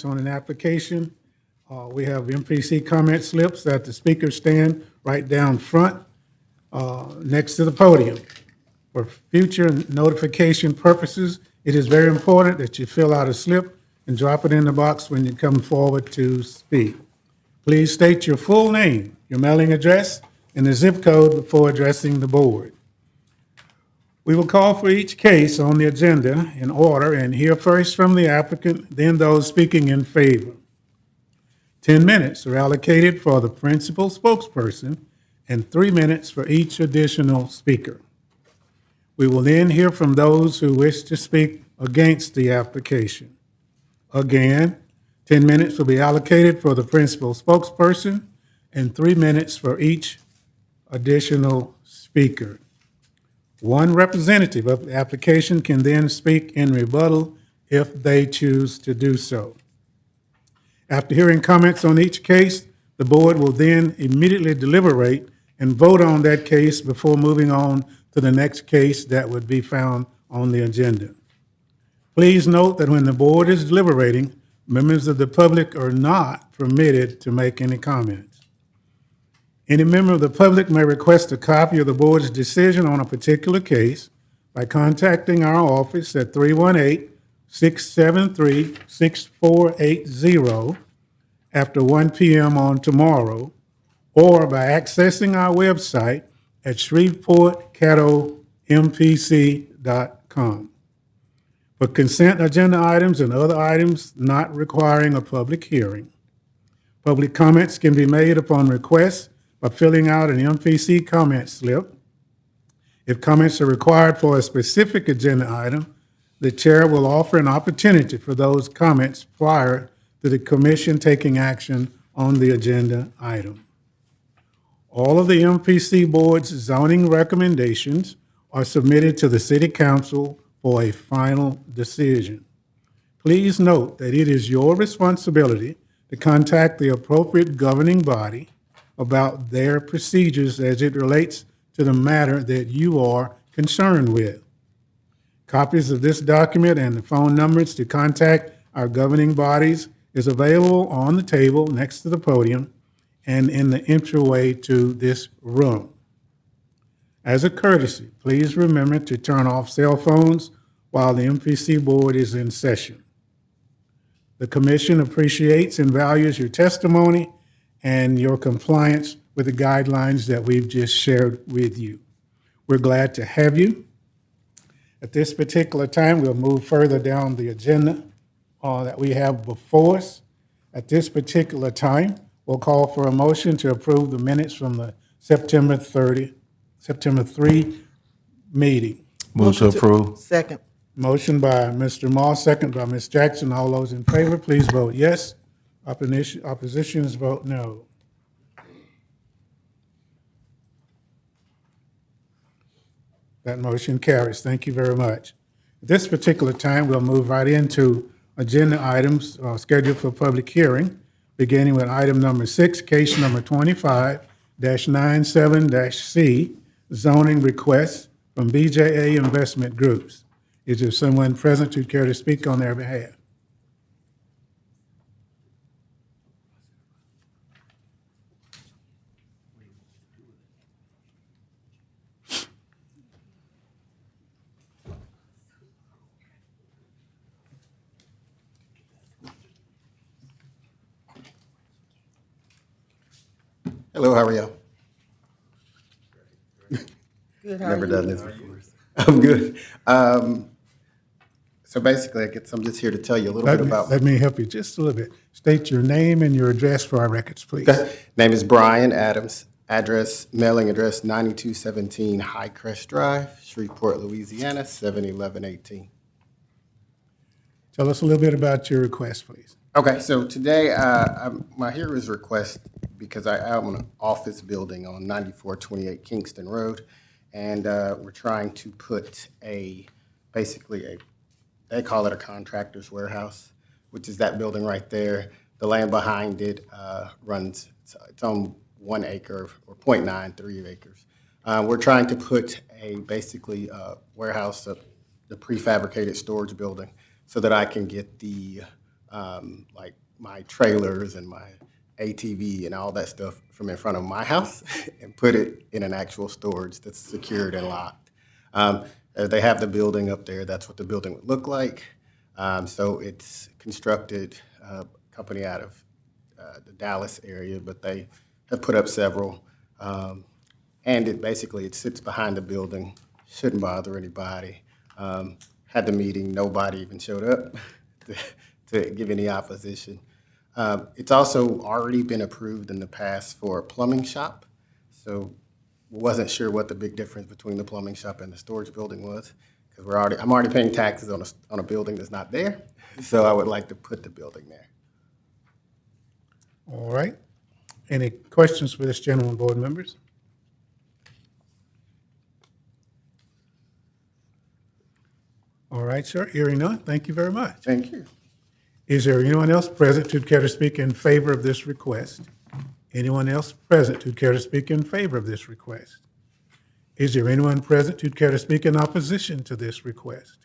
on an application. We have MPC comment slips at the speaker stand right down front next to the podium. For future notification purposes, it is very important that you fill out a slip and drop it in the box when you come forward to speak. Please state your full name, your mailing address, and the zip code before addressing the board. We will call for each case on the agenda in order and hear first from the applicant, then those speaking in favor. 10 minutes are allocated for the principal spokesperson and 3 minutes for each additional speaker. We will then hear from those who wish to speak against the application. Again, 10 minutes will be allocated for the principal spokesperson and 3 minutes for each additional speaker. One representative of the application can then speak in rebuttal if they choose to do so. After hearing comments on each case, the board will then immediately deliberate and vote on that case before moving on to the next case that would be found on the agenda. Please note that when the board is deliberating, members of the public are not permitted to make any comments. Any member of the public may request a copy of the board's decision on a particular case by contacting our office at 318-673-6480 after 1 p.m. on tomorrow, or by accessing our website at shreveportcattlempc.com. For consent agenda items and other items not requiring a public hearing, public comments can be made upon request by filling out an MPC comment slip. If comments are required for a specific agenda item, the chair will offer an opportunity for those comments prior to the commission taking action on the agenda item. All of the MPC board's zoning recommendations are submitted to the city council for a final decision. Please note that it is your responsibility to contact the appropriate governing body about their procedures as it relates to the matter that you are concerned with. Copies of this document and the phone numbers to contact our governing bodies is available on the table next to the podium and in the entryway to this room. As a courtesy, please remember to turn off cell phones while the MPC board is in session. The commission appreciates and values your testimony and your compliance with the guidelines that we've just shared with you. We're glad to have you. At this particular time, we'll move further down the agenda that we have before us. At this particular time, we'll call for a motion to approve the minutes from the September 3 meeting. Move to approve. Second. Motion by Mr. Moss, second by Ms. Jackson. All those in favor, please vote yes. Oppositions vote no. That motion carries. Thank you very much. At this particular time, we'll move right into agenda items scheduled for public hearing, beginning with item number 6, case number 25-97-C, zoning requests from BJA Investment Groups. Is there someone present who care to speak on their behalf? Hello, how are y'all? Good, how Never are done you? this before. I'm good. So basically, I'm just here to tell you a little bit about. Let me help you just a little bit. State your name and your address for our records, please. Name is Brian Adams. Mailing address 9217 High Crest Drive, Shreveport, Louisiana 71118. Tell us a little bit about your request, please. Okay, so today my hearer's request because I own an office building on 9428 Kingston Road, and we're trying to put they call it a contractor's warehouse, which is that building right there. The land behind it runs, it's on 1 acre or 0.93 acres. We're trying to put a warehouse, the prefabricated storage building, so that I can get the like my trailers and my ATV and all that stuff from in front of my house and put it in an actual storage that's secured and locked. They have the building up there. That's what the building would look like. So it's constructed, company out of the Dallas area, but they have put up several. And it sits behind the building, shouldn't bother anybody. Had the meeting, nobody even showed up to give any opposition. It's also already been approved in the past for a plumbing shop. So wasn't sure what the big difference between the plumbing shop and the storage building was, because I'm already paying taxes on a building that's not there. So I would like to put the building there. All right. Any questions for this gentleman, board members? All right, sir. Hearing none, thank you very much. Thank you. Is there anyone else present who'd care to speak in favor of this request? Anyone else present who'd care to speak in favor of this request? Is there anyone present who'd care to speak in opposition to this request?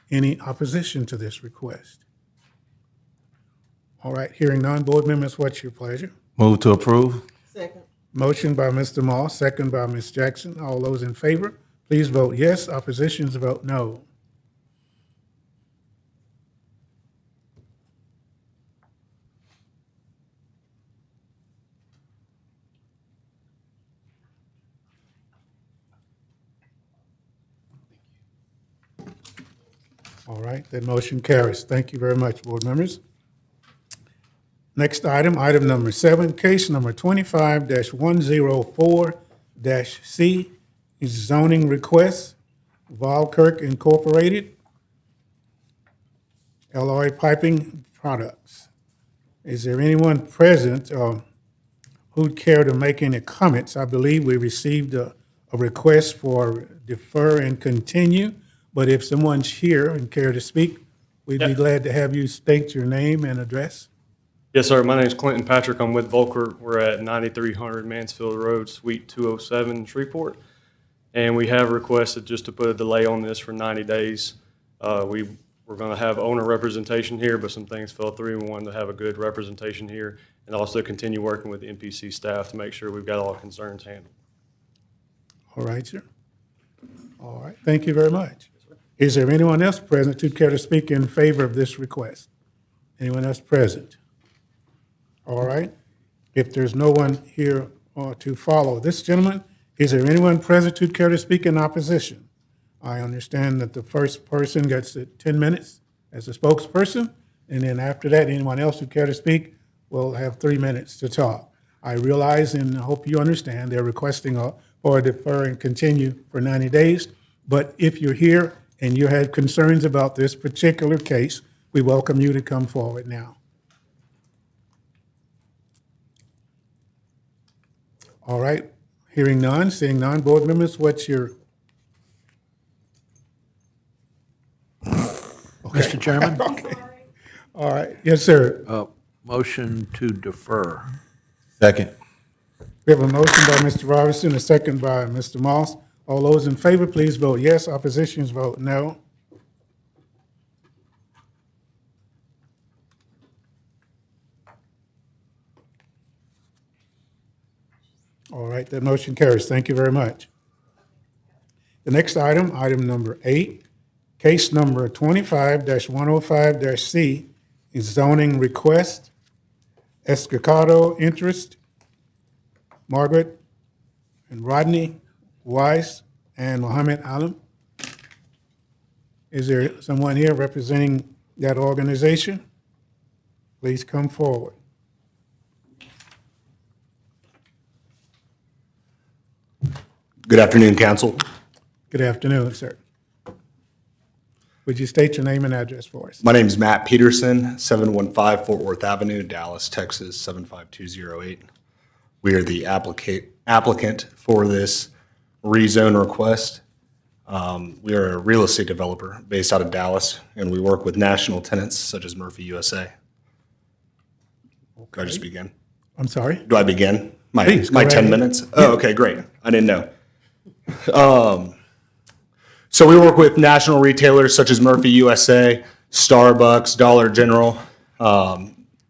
Any opposition to this request? All right, hearing none, board members, what's your pleasure? Move to approve. Second. Motion by Mr. Moss, second by Ms. Jackson. All those in favor, please vote yes. Oppositions, vote no. All right, that motion carries. Thank you very much, board members. Next item, item number 7, case number 25-104-C is zoning request, Valkirk Incorporated, Alloy Piping Products. Is there anyone present who'd care to make any comments? I believe we received a request for defer and continue, but if someone's here and care to speak, we'd be glad to have you state your name and address. Yes, sir. My name is Clinton Patrick. I'm with Volker. We're at 9300 Mansfield Road, Suite 207, Shreveport. And we have requested just to put a delay on this for 90 days. We're going to have owner representation here, but some things fell through. We wanted to have a good representation here and also continue working with the MPC staff to make sure we've got all concerns handled. All right, sir. All right, thank you very much. Is there anyone else present who'd care to speak in favor of this request? Anyone else present? All right. If there's no one here to follow this gentleman, is there anyone present who'd care to speak in opposition? I understand that the first person gets 10 minutes as a spokesperson, and then after that, anyone else who'd care to speak will have 3 minutes to talk. I realize and hope you understand they're requesting for a defer and continue for 90 days, but if you're here and you have concerns about this particular case, we welcome you to come forward now. All right, hearing none, seeing none, board members, what's your? Mr. Chairman, Okay. All right, yes, sir. motion to defer. Second. We have a motion by Mr. Robinson, a second by Mr. Moss. All those in favor, please vote yes. Oppositions, vote no. All right, that motion carries. Thank you very much. The next item, item number 8, case number 25-105-C is zoning request, Escocado Interest, Margaret and Rodney Weiss and Mohammed Alam. Is there someone here representing that organization? Please come forward. Good afternoon, Council. Good afternoon, sir. Would you state your name and address for us? My name is Matt Peterson, 715 Fort Worth Avenue, Dallas, Texas, 75208. We are the applicant for this rezone request. We are a real estate developer based out of Dallas, and we work with national tenants such as Murphy USA. Do I just begin? I'm sorry? Do I begin? Please, go My right 10 ahead. minutes? Oh, okay, great. I didn't know. So we work with national retailers such as Murphy USA, Starbucks, Dollar General,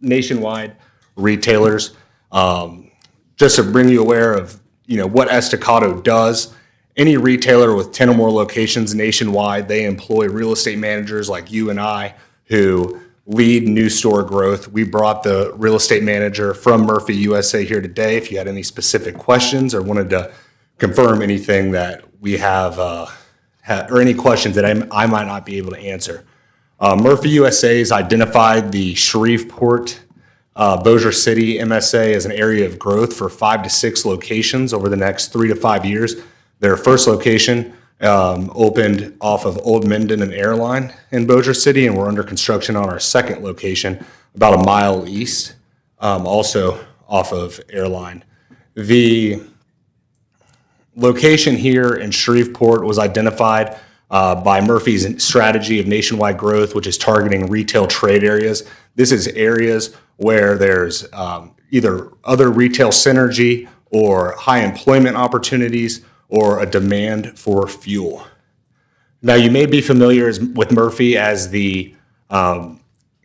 nationwide retailers. Just to bring you aware of, what Estacado does, any retailer with 10 or more locations nationwide, they employ real estate managers like you and I who lead new store growth. We brought the real estate manager from Murphy USA here today. If you had any specific questions or wanted to confirm anything that we have, or any questions that I might not be able to answer. Murphy USA has identified the Shreveport, Bossier City MSA as an area of growth for 5 to 6 locations over the next 3 to 5 years. Their first location opened off of Old Minden and Airline in Bossier City, and we're under construction on our second location about a mile east, also off of Airline. The location here in Shreveport was identified by Murphy's strategy of nationwide growth, which is targeting retail trade areas. This is areas where there's either other retail synergy or high employment opportunities or a demand for fuel. Now, you may be familiar with Murphy as the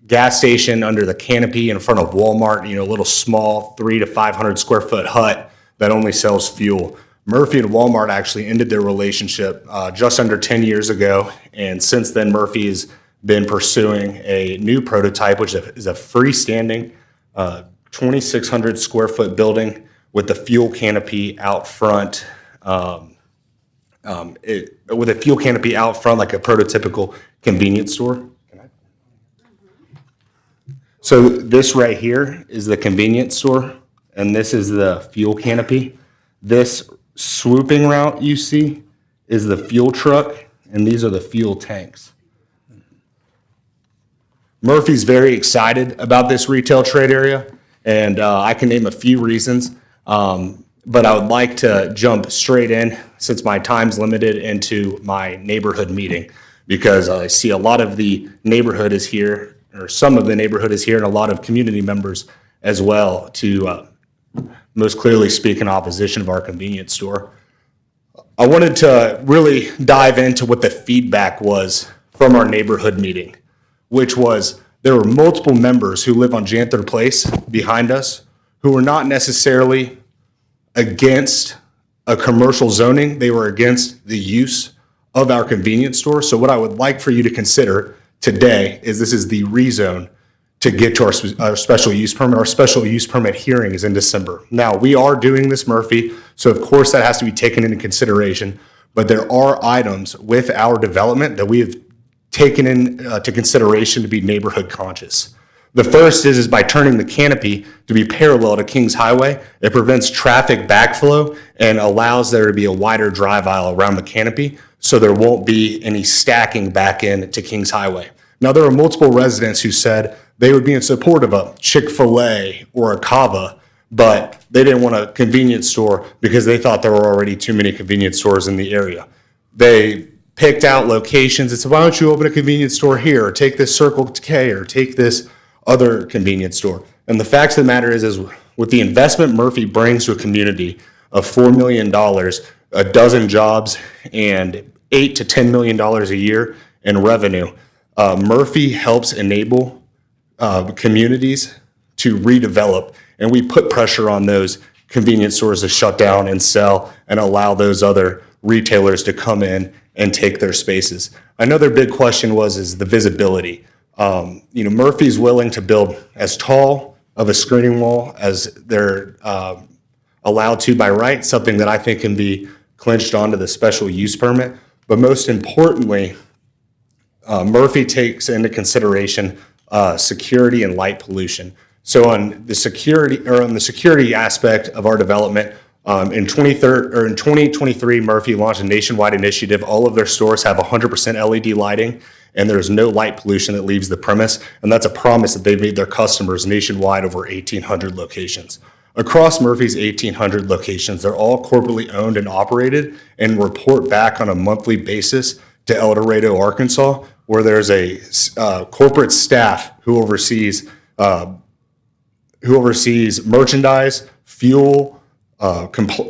gas station under the canopy in front of Walmart, a little small 300 to 500 square foot hut that only sells fuel. Murphy and Walmart actually ended their relationship just under 10 years ago, and since then Murphy has been pursuing a new prototype, which is a freestanding 2,600 square foot building with the fuel canopy out front. With a fuel canopy out front, like a prototypical convenience store. So this right here is the convenience store, and this is the fuel canopy. This swooping route you see is the fuel truck, and these are the fuel tanks. Murphy's very excited about this retail trade area, and I can name a few reasons, but I would like to jump straight in, since my time's limited, into my neighborhood meeting, because I see a lot of the neighborhood is here, or some of the neighborhood is here, and a lot of community members as well to most clearly speak in opposition of our convenience store. I wanted to really dive into what the feedback was from our neighborhood meeting, which was there were multiple members who live on Janther Place behind us who were not necessarily against a commercial zoning. They were against the use of our convenience store. So what I would like for you to consider today is this is the rezone to get to our special use permit. Our special use permit hearing is in December. Now, we are doing this, Murphy, so of course that has to be taken into consideration, but there are items with our development that we have taken into consideration to be neighborhood conscious. The first is by turning the canopy to be parallel to Kings Highway, it prevents traffic backflow and allows there to be a wider drive aisle around the canopy, so there won't be any stacking back into Kings Highway. Now, there are multiple residents who said they would be in support of a Chick-fil-A or a Cava, but they didn't want a convenience store because they thought there were already too many convenience stores in the area. They picked out locations and said, why don't you open a convenience store here, or take this Circle K, or take this other convenience store. And the fact of the matter is with the investment Murphy brings to a community of $4 million, a dozen jobs, and $8 to $10 million a year in revenue, Murphy helps enable communities to redevelop, and we put pressure on those convenience stores to shut down and sell and allow those other retailers to come in and take their spaces. Another big question is the visibility. Murphy's willing to build as tall of a screening wall as they're allowed to by right, something that I think can be clinched onto the special use permit. But most importantly, Murphy takes into consideration security and light pollution. So on the security aspect of our development, in 2023, Murphy launched a nationwide initiative. All of their stores have 100% LED lighting, and there's no light pollution that leaves the premise. And that's a promise that they've made their customers nationwide, over 1,800 locations. Across Murphy's 1,800 locations, they're all corporately owned and operated and report back on a monthly basis to El Dorado, Arkansas, where there's a corporate staff who oversees merchandise, fuel,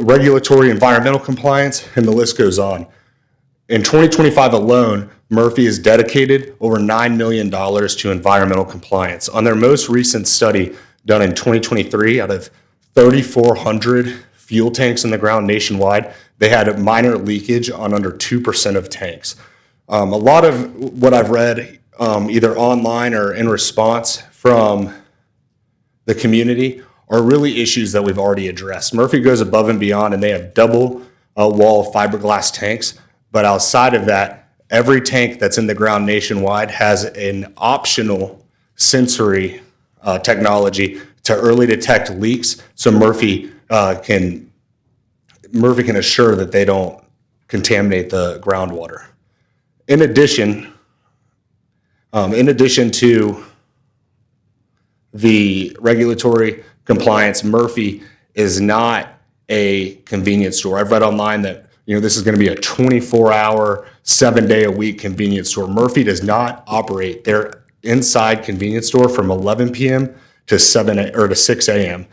regulatory, environmental compliance, and the list goes on. In 2025 alone, Murphy has dedicated over $9 million to environmental compliance. On their most recent study done in 2023, out of 3,400 fuel tanks in the ground nationwide, they had a minor leakage on under 2% of tanks. A lot of what I've read, either online or in response from the community, are really issues that we've already addressed. Murphy goes above and beyond, and they have double wall fiberglass tanks. But outside of that, every tank that's in the ground nationwide has an optional sensory technology to early detect leaks, so Murphy can assure that they don't contaminate the groundwater. In addition to the regulatory compliance, Murphy is not a convenience store. I've read online that this is going to be a 24-hour, 7-day-a-week convenience store. Murphy does not operate their inside convenience store from 11 p.m. to 6 a.m.,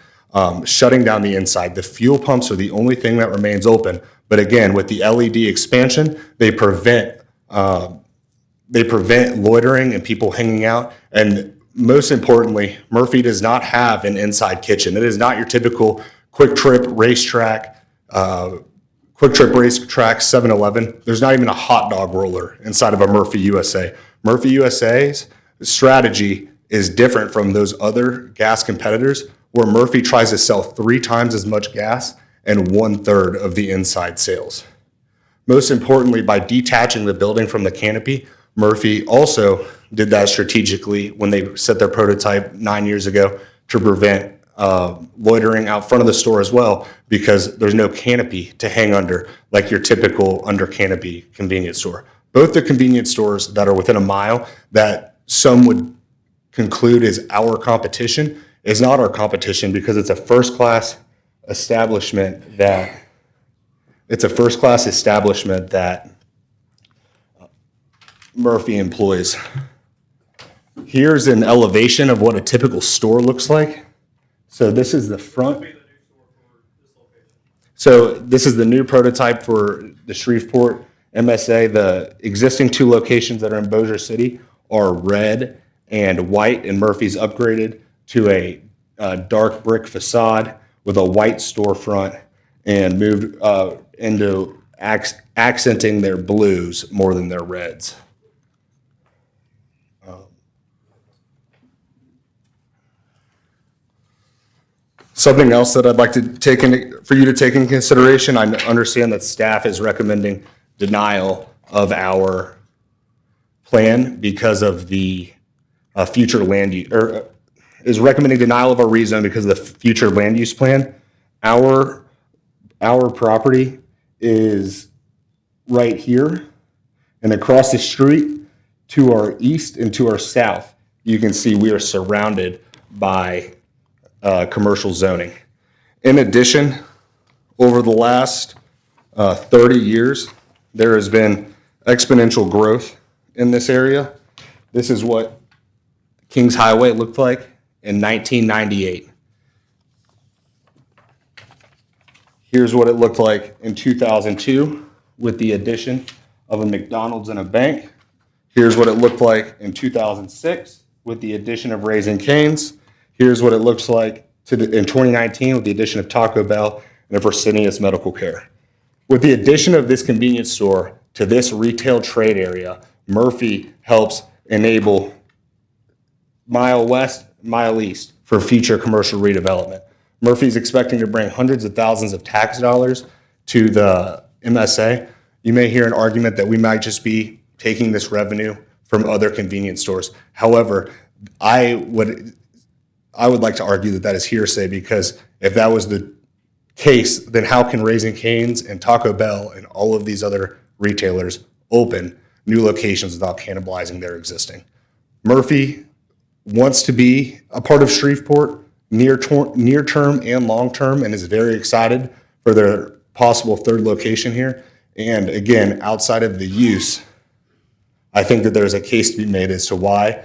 shutting down the inside. The fuel pumps are the only thing that remains open. But again, with the LED expansion, they prevent loitering and people hanging out. And most importantly, Murphy does not have an inside kitchen. It is not your typical Quick Trip racetrack 7-Eleven. There's not even a hot dog roller inside of a Murphy USA. Murphy USA's strategy is different from those other gas competitors, where Murphy tries to sell 3 times as much gas and 1/3 of the inside sales. Most importantly, by detaching the building from the canopy, Murphy also did that strategically when they set their prototype 9 years ago to prevent loitering out front of the store as well, because there's no canopy to hang under like your typical under canopy convenience store. Both the convenience stores that are within a mile that some would conclude is our competition is not our competition, because it's a first-class establishment that Murphy employs. Here's an elevation of what a typical store looks like. So this is the front. So this is the new prototype for the Shreveport MSA. The existing 2 locations that are in Bossier City are red and white, and Murphy's upgraded to a dark brick facade with a white storefront and moved into accenting their blues more than their reds. Something else that I'd like to for you to take into consideration, I understand that staff is recommending denial of our plan because of the future land use, or is recommending denial of our rezone because of the future land use plan. Our property is right here, and across the street to our east and to our south, you can see we are surrounded by commercial zoning. In addition, over the last 30 years, there has been exponential growth in this area. This is what Kings Highway looked like in 1998. Here's what it looked like in 2002 with the addition of a McDonald's and a bank. Here's what it looked like in 2006 with the addition of Raising Cane's. Here's what it looks like in 2019 with the addition of Taco Bell and of Fresenius Medical Care. With the addition of this convenience store to this retail trade area, Murphy helps enable mile west, mile east for future commercial redevelopment. Murphy's expecting to bring hundreds of thousands of tax dollars to the MSA. You may hear an argument that we might just be taking this revenue from other convenience stores. However, I would like to argue that that is hearsay, because if that was the case, then how can Raising Cane's and Taco Bell and all of these other retailers open new locations without cannibalizing their existing? Murphy wants to be a part of Shreveport near term and long term, and is very excited for their possible 3rd location here. And again, outside of the use, I think that there's a case to be made as to why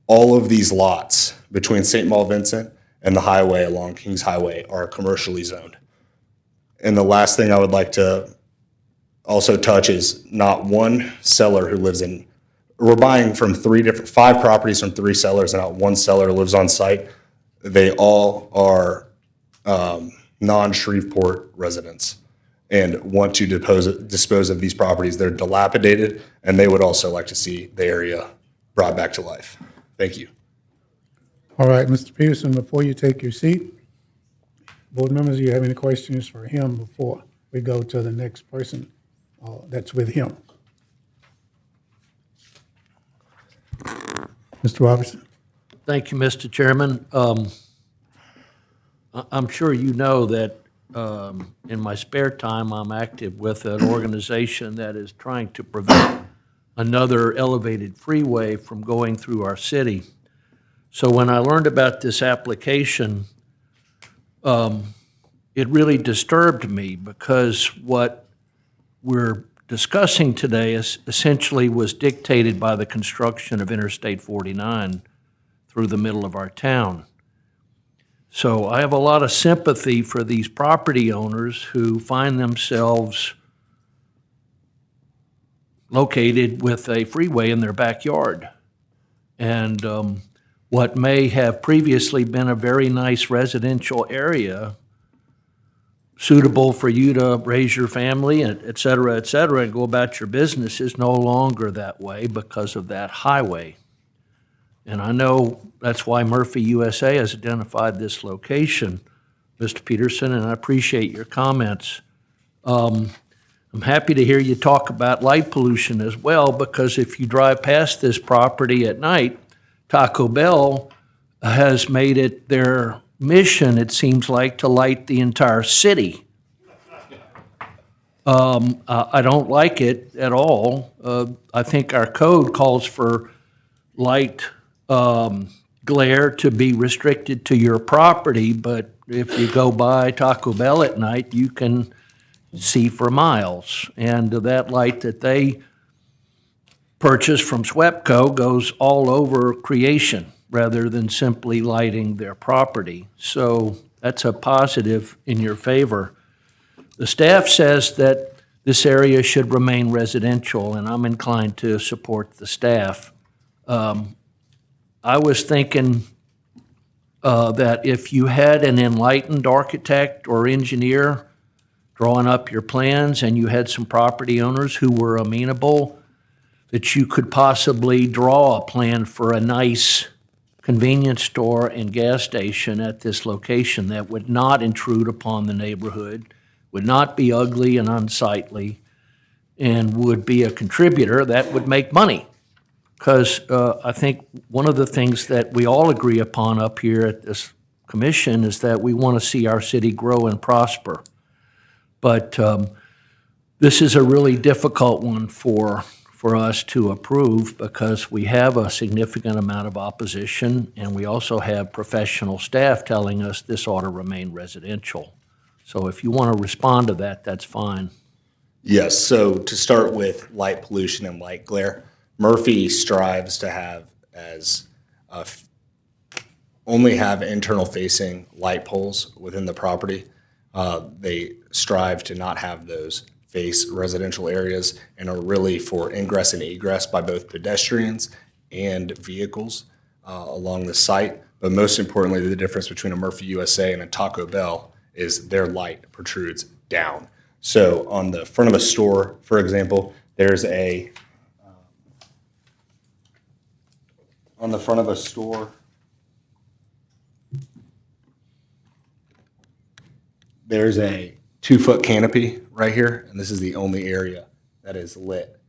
all of these lots between St. Maul Vincent and the highway along Kings Highway are commercially zoned. And the last thing I would like to also touches not one seller who lives in, we're buying from 5 properties from 3 sellers, and not one seller lives on site. They all are non-Shreveport residents and want to dispose of these properties. They're dilapidated, and they would also like to see the area brought back to life. Thank you. All right, Mr. Peterson, before you take your seat, board members, do you have any questions for him before we go to the next person that's with him? Mr. Robertson? Thank you, Mr. Chairman. I'm sure you know that in my spare time, I'm active with an organization that is trying to prevent another elevated freeway from going through our city. So when I learned about this application, it really disturbed me because what we're discussing today is essentially was dictated by the construction of Interstate 49 through the middle of our town. So I have a lot of sympathy for these property owners who find themselves located with a freeway in their backyard. And what may have previously been a very nice residential area suitable for you to raise your family, et cetera, and go about your business is no longer that way because of that highway. And I know that's why Murphy USA has identified this location, Mr. Peterson, and I appreciate your comments. I'm happy to hear you talk about light pollution as well, because if you drive past this property at night, Taco Bell has made it their mission, it seems like, to light the entire city. I don't like it at all. I think our code calls for light glare to be restricted to your property, but if you go by Taco Bell at night, you can see for miles. And that light that they purchase from SWEPCO goes all over creation rather than simply lighting their property. So that's a positive in your favor. The staff says that this area should remain residential, and I'm inclined to support the staff. I was thinking that if you had an enlightened architect or engineer drawing up your plans and you had some property owners who were amenable, that you could possibly draw a plan for a nice convenience store and gas station at this location that would not intrude upon the neighborhood, would not be ugly and unsightly, and would be a contributor that would make money. Because I think one of the things that we all agree upon up here at this commission is that we want to see our city grow and prosper. But this is a really difficult one for us to approve because we have a significant amount of opposition, and we also have professional staff telling us this ought to remain residential. So if you want to respond to that, that's fine. Yes, so to start with light pollution and light glare, Murphy strives to have only have internal facing light poles within the property. They strive to not have those face residential areas and are really for ingress and egress by both pedestrians and vehicles along the site. But most importantly, the difference between a Murphy USA and a Taco Bell is their light protrudes down. So on the front of a store, for example, there's a on the front of a store, there's a 2-foot canopy right here, and this is the only area that is lit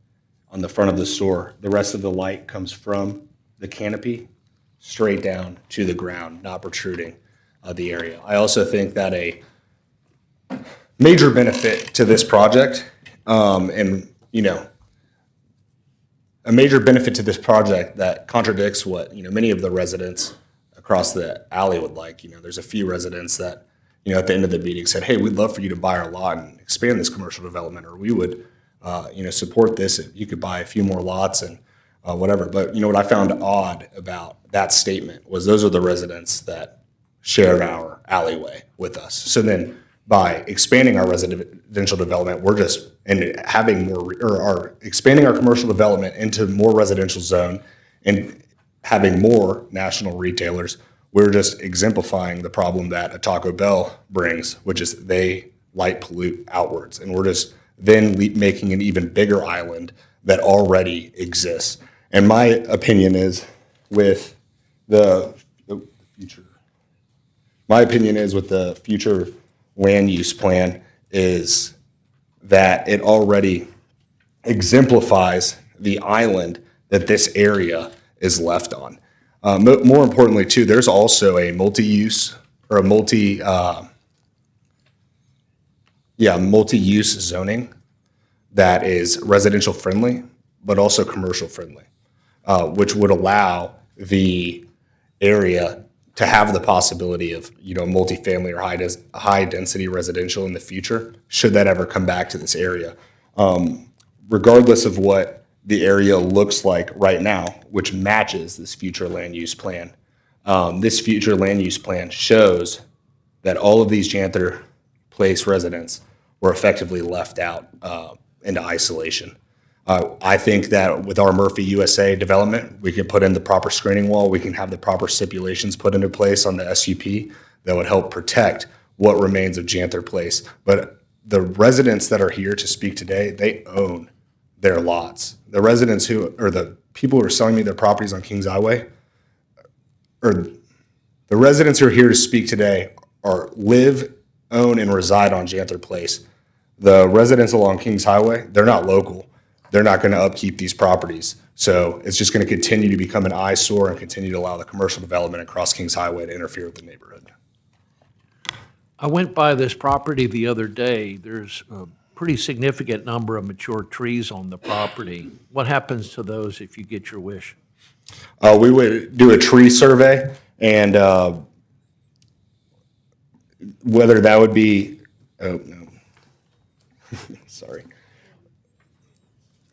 on the front of the store. The rest of the light comes from the canopy straight down to the ground, not protruding the area. I also think that a major benefit to this project, a major benefit to this project that contradicts what many of the residents across the alley would like. There's a few residents that at the end of the meeting said, "Hey, we'd love for you to buy our lot and expand this commercial development, or we would support this if you could buy a few more lots and whatever." But what I found odd about that statement was those are the residents that shared our alleyway with us. So then by expanding our residential development, we're just, and having more, expanding our commercial development into more residential zone and having more national retailers, we're just exemplifying the problem that a Taco Bell brings, which is they light pollute outwards. And we're just then making an even bigger island that already exists. And my opinion is with the future, land use plan is that it already exemplifies the island that this area is left on. More importantly, too, there's also a multi-use or a multi-use zoning that is residential friendly, but also commercial friendly, which would allow the area to have the possibility of, multifamily or high density residential in the future, should that ever come back to this area. Regardless of what the area looks like right now, which matches this future land use plan. This future land use plan shows that all of these Janther Place residents were effectively left out into isolation. I think that with our Murphy USA development, we can put in the proper screening wall, we can have the proper stipulations put into place on the SUP that would help protect what remains of Janther Place. But the residents that are here to speak today, they own their lots. The residents the people who are selling me their properties on Kings Highway, or the residents who are here to speak today live, own, and reside on Janther Place. The residents along Kings Highway, they're not local. They're not going to upkeep these properties. So it's just going to continue to become an eyesore and continue to allow the commercial development across Kings Highway to interfere with the neighborhood. I went by this property the other day. There's a pretty significant number of mature trees on the property. What happens to those if you get your wish? We would do a tree survey, and whether that would be, oh, no. Sorry.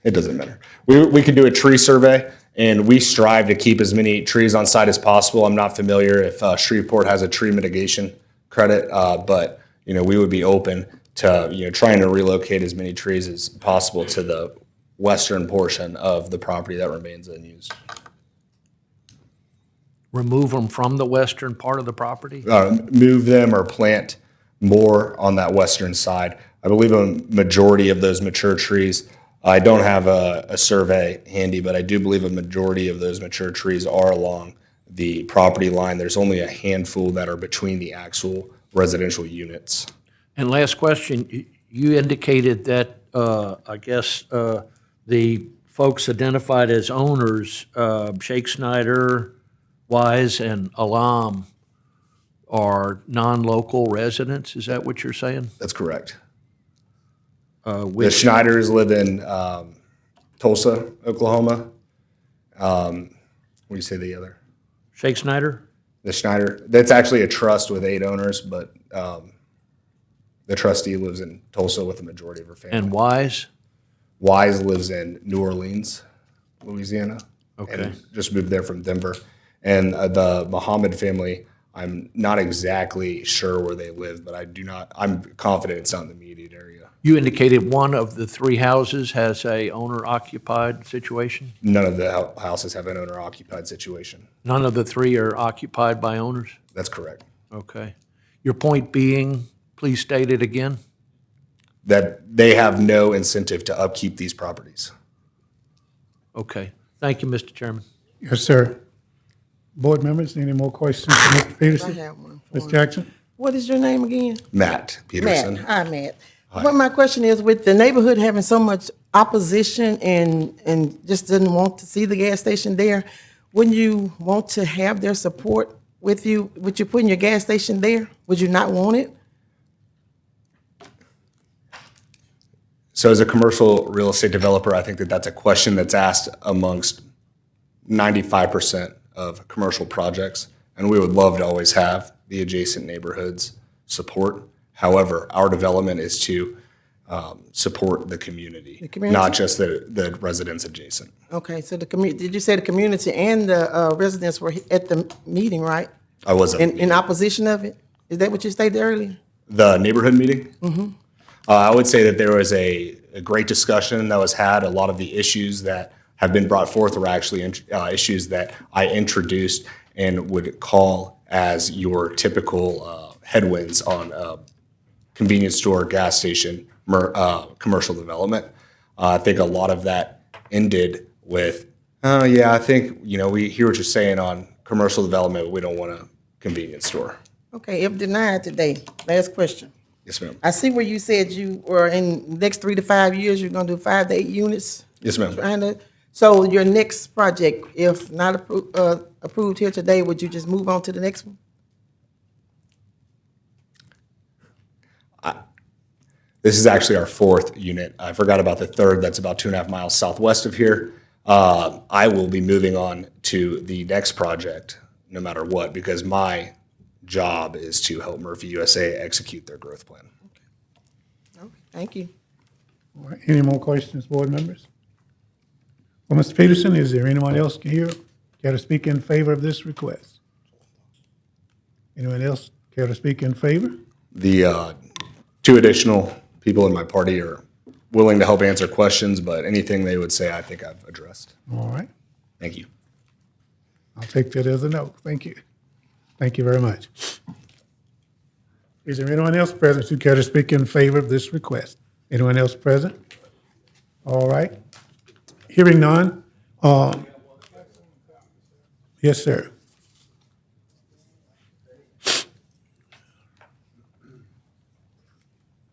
It doesn't matter. We could do a tree survey, and we strive to keep as many trees on site as possible. I'm not familiar if Shreveport has a tree mitigation credit, but we would be open to trying to relocate as many trees as possible to the western portion of the property that remains unused. Remove them from the western part of the property? Move them or plant more on that western side. I believe a majority of those mature trees, I don't have a survey handy, but I do believe a majority of those mature trees are along the property line. There's only a handful that are between the actual residential units. And last question, you indicated that, I guess, the folks identified as owners, Shake Snyder, Wise, and Alam, are non-local residents. Is that what you're saying? That's correct. The Schneiders live in Tulsa, Oklahoma. What do you say the other? Shake Snyder? The Schneider, that's actually a trust with 8 owners, but the trustee lives in Tulsa with the majority of her family. And Wise? Wise lives in New Orleans, Louisiana. Okay. And just moved there from Denver. And the Muhammad family, I'm not exactly sure where they live, but I'm confident it's not in the immediate area. You indicated one of the 3 houses has a owner-occupied situation? None of the houses have an owner-occupied situation. None of the 3 are occupied by owners? That's correct. Okay. Your point being, please state it again? That they have no incentive to upkeep these properties. Okay. Thank you, Mr. Chairman. Yes, sir. Board members, any more questions for Mr. Peterson? I have one. Ms. Jackson? What is your name again? Matt Peterson. Matt. Hi, Matt. What my question is, with the neighborhood having so much opposition and just didn't want to see the gas station there, wouldn't you want to have their support with you? Would you put your gas station there? Would you not want it? So as a commercial real estate developer, I think that that's a question that's asked amongst 95% of commercial projects, and we would love to always have the adjacent neighborhoods support. However, our development is to support the community, not just the residents adjacent. Okay, so the community, did you say the community and the residents were at the meeting, right? I was at the In meeting. opposition of it? Is that what you stated earlier? The neighborhood meeting? I would say that there was a great discussion that was had. A lot of the issues that have been brought forth were actually issues that I introduced and would call as your typical headwinds on convenience store, gas station, commercial development. I think a lot of that ended with, oh yeah, I think, we hear what you're saying on commercial development, but we don't want a convenience store. Okay, if denied today, last question. Yes, ma'am. I see where you said you were in the next 3 to 5 years, you're gonna do 5 to 8 units? Yes, ma'am. So your next project, if not approved here today, would you just move on to the next one? This is actually our 4th unit. I forgot about the 3rd. That's about 2.5 miles southwest of here. I will be moving on to the next project no matter what, because my job is to help Murphy USA execute their growth plan. Okay, thank you. All right, any more questions, board members? Well, Mr. Peterson, is there anyone else here care to speak in favor of this request? Anyone else care to speak in favor? The 2 additional people in my party are willing to help answer questions, but anything they would say, I think I've addressed. All right, Thank you. I'll take that as a no. Thank you. Thank you very much. Is there anyone else present who care to speak in favor of this request? Anyone else present? All right. Hearing none. Yes, sir.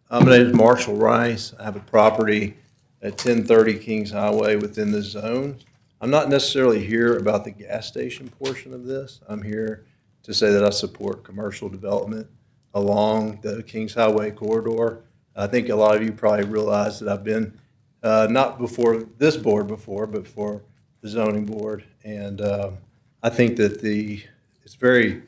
My name is Marshall Rice. I have a property at 1030 Kings Highway within the zone. I'm not necessarily here about the gas station portion of this. I'm here to say that I support commercial development along the Kings Highway corridor. I think a lot of you probably realize that I've been, not before this board before, but for the zoning board. And I think that it's very,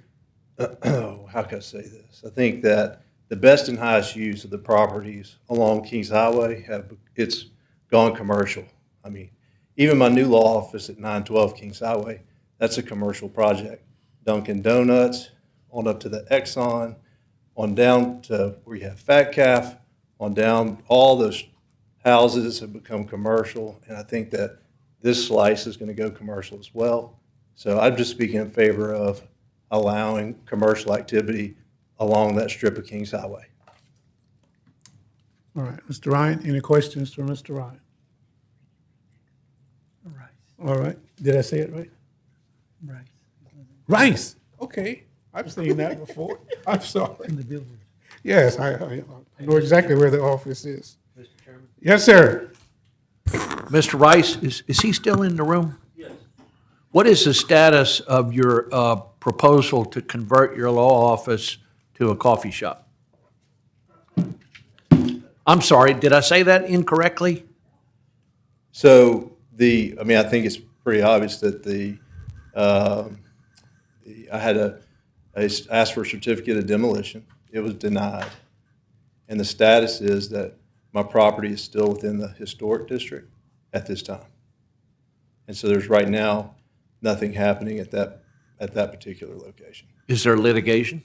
how can I say this? I think that the best and highest use of the properties along Kings Highway it's gone commercial. I mean, even my new law office at 912 Kings Highway, that's a commercial project. Dunkin' Donuts, on up to the Exxon, on down to where you have Fat Calf, on down, all those houses have become commercial, and I think that this slice is gonna go commercial as well. So I'm just speaking in favor of allowing commercial activity along that strip of Kings Highway. All right, Mr. Ryan, any questions for Mr. Ryan? All right, did I say it right? Rice, okay, I've seen that before. I'm sorry. In the building. Yes, I know exactly where the office is. Mr. Chairman? Yes, sir. Mr. Rice, is he still in the room? Yes. What is the status of your proposal to convert your law office to a coffee shop? I'm sorry, did I say that incorrectly? So I think it's pretty obvious that I asked for a certificate of demolition. It was denied. And the status is that my property is still within the historic district at this time. And so there's right now nothing happening at that particular location. Is there litigation?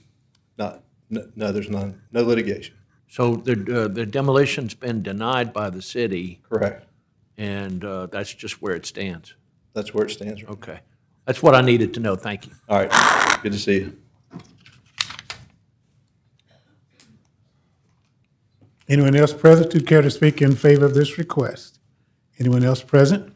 No, there's none, no litigation. So the demolition's been denied by the city, Correct. and that's just where it stands? That's where it stands right now. Okay. That's what I needed to know. Thank you. All right, good to see you. Anyone else present who care to speak in favor of this request? Anyone else present?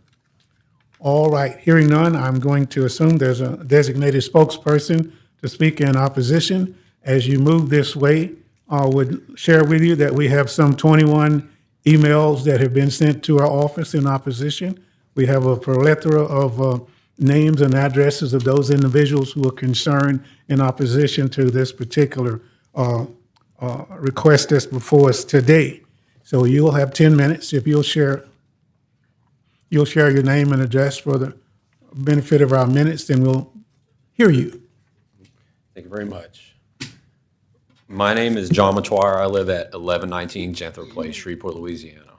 All right, hearing none, I'm going to assume there's a designated spokesperson to speak in opposition. As you move this way, I would share with you that we have some 21 emails that have been sent to our office in opposition. We have a plethora of names and addresses of those individuals who are concerned in opposition to this particular request that's before us today. So you'll have 10 minutes. If you'll share your name and address for the benefit of our minutes, then we'll hear you. Thank you very much. My name is John Matoir. I live at 1119 Janther Place, Shreveport, Louisiana.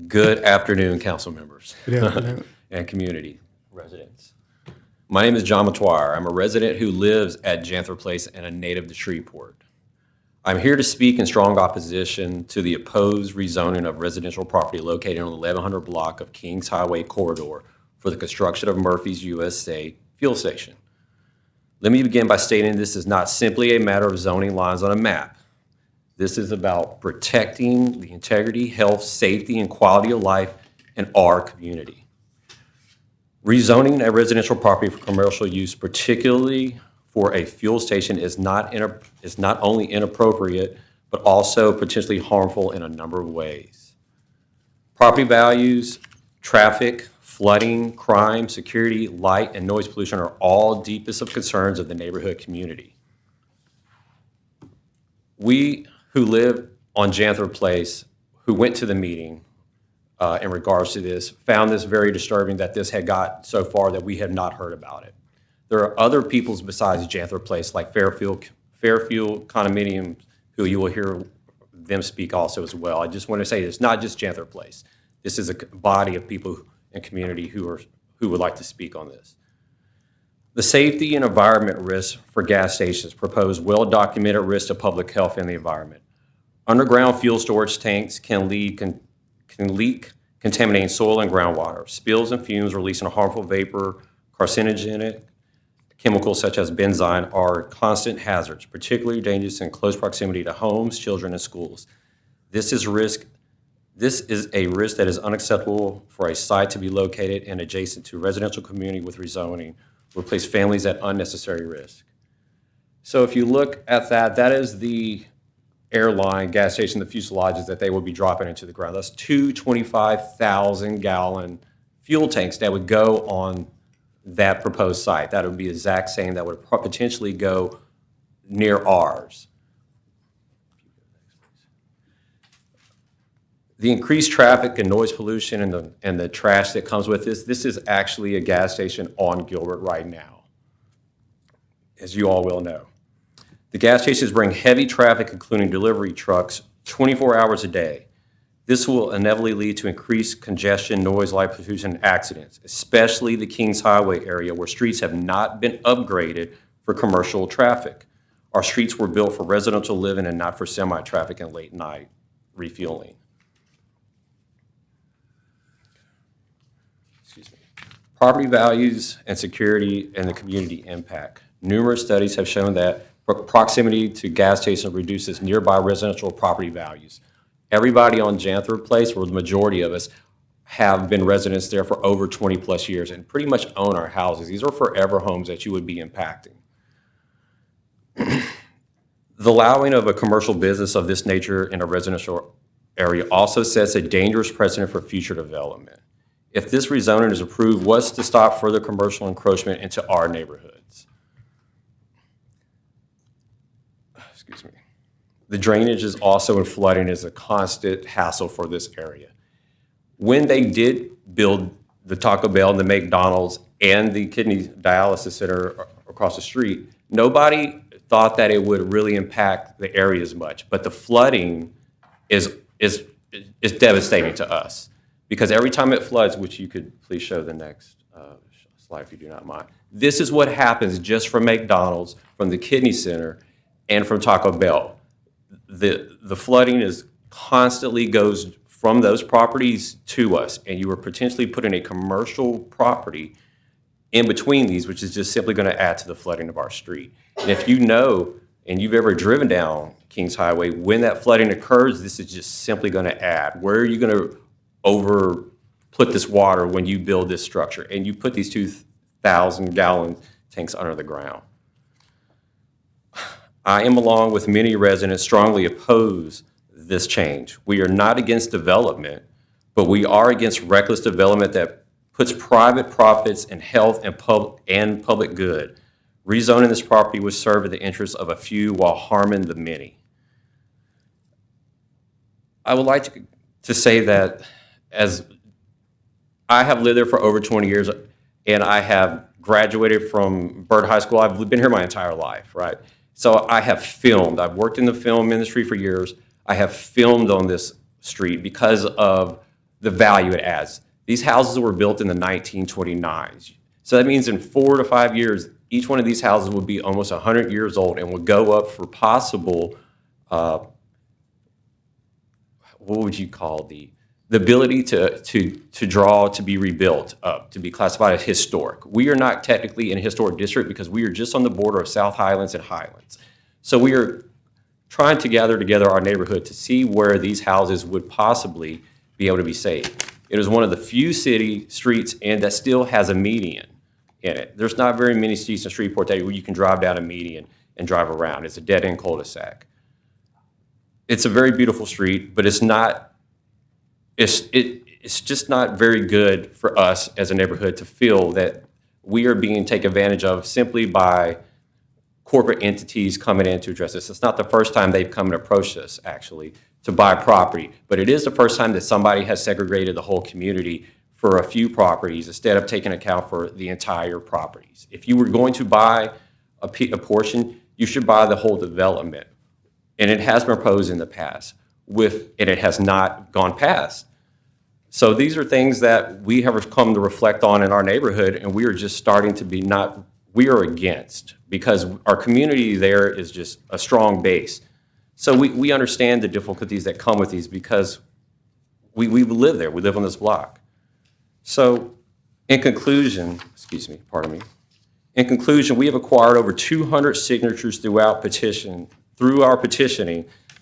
Good afternoon, council members Good afternoon. and community residents. My name is John Matoir. I'm a resident who lives at Janther Place and a native to Shreveport. I'm here to speak in strong opposition to the opposed rezoning of residential property located on the 1100 block of Kings Highway corridor for the construction of Murphy's USA fuel station. Let me begin by stating this is not simply a matter of zoning lines on a map. This is about protecting the integrity, health, safety, and quality of life in our community. Rezoning a residential property for commercial use, particularly for a fuel station, is not only inappropriate, but also potentially harmful in a number of ways. Property values, traffic, flooding, crime, security, light, and noise pollution are all deepest of concerns of the neighborhood community. We who live on Janther Place, who went to the meeting in regards to this, found this very disturbing that this had got so far that we have not heard about it. There are other peoples besides Janther Place, like Fairfield condominiums, who you will hear them speak also as well. I just want to say it's not just Janther Place. This is a body of people and community who would like to speak on this. The safety and environment risks for gas stations propose well-documented risks to public health and the environment. Underground fuel storage tanks can leak contaminating soil and groundwater. Spills and fumes releasing a harmful vapor, carcinogenic chemicals such as benzene are constant hazards, particularly dangerous in close proximity to homes, children, and schools. This is a risk that is unacceptable for a site to be located and adjacent to a residential community with rezoning will place families at unnecessary risk. So if you look at that, that is the airline gas station, the fuselages that they will be dropping into the ground. That's two 25,000-gallon fuel tanks that would go on that proposed site. That would be the exact same that would potentially go near ours. The increased traffic and noise pollution and the trash that comes with this is actually a gas station on Gilbert right now, as you all will know. The gas stations bring heavy traffic, including delivery trucks, 24 hours a day. This will inevitably lead to increased congestion, noise, light pollution, and accidents, especially the Kings Highway area where streets have not been upgraded for commercial traffic. Our streets were built for residential living and not for semi-traffic and late night refueling. Property values and security and the community impact. Numerous studies have shown that proximity to gas stations reduces nearby residential property values. Everybody on Janther Place, or the majority of us, have been residents there for over 20 plus years and pretty much own our houses. These are forever homes that you would be impacting. The allowing of a commercial business of this nature in a residential area also sets a dangerous precedent for future development. If this rezoning is approved, what's to stop further commercial encroachment into our neighborhoods? Excuse me. The drainage is also and flooding is a constant hassle for this area. When they did build the Taco Bell and the McDonald's and the kidney dialysis center across the street, nobody thought that it would really impact the area as much. But the flooding is devastating to us. Because every time it floods, which you could please show the next slide if you do not mind, this is what happens just from McDonald's, from the kidney center, and from Taco Bell. The flooding is constantly goes from those properties to us, and you are potentially putting a commercial property in between these, which is just simply going to add to the flooding of our street. And if you know, and you've ever driven down Kings Highway, when that flooding occurs, this is just simply going to add. Where are you going to put this water when you build this structure and you put these 2,000-gallon tanks under the ground? I am, along with many residents, strongly oppose this change. We are not against development, but we are against reckless development that puts private profits in health and public good. Rezoning this property would serve in the interests of a few while harming the many. I would like to say that as I have lived there for over 20 years and I have graduated from Byrd High School. I've been here my entire life, right? So I have filmed. I've worked in the film industry for years. I have filmed on this street because of the value it adds. These houses were built in the 1929s. So that means in 4 to 5 years, each one of these houses would be almost 100 years old and would go up for possible what would you call the ability to draw, to be rebuilt up, to be classified as historic. We are not technically in a historic district because we are just on the border of South Highlands and Highlands. So we are trying to gather together our neighborhood to see where these houses would possibly be able to be saved. It is one of the few city streets and that still has a median in it. There's not very many streets in Shreveport that where you can drive down a median and drive around. It's a dead-end cul-de-sac. It's a very beautiful street, but it's not, it's just not very good for us as a neighborhood to feel that we are being taken advantage of simply by corporate entities coming in to address this. It's not the first time they've come and approached us, actually, to buy property, but it is the first time that somebody has segregated the whole community for a few properties instead of taking account for the entire properties. If you were going to buy a portion, you should buy the whole development. And it has been proposed in the past, and it has not gone past. So these are things that we have come to reflect on in our neighborhood, and we are just starting to be we are against, because our community there is just a strong base. So we understand the difficulties that come with these because we live there, we live on this block. So in conclusion, in conclusion, we have acquired over 200 signatures through our petitioning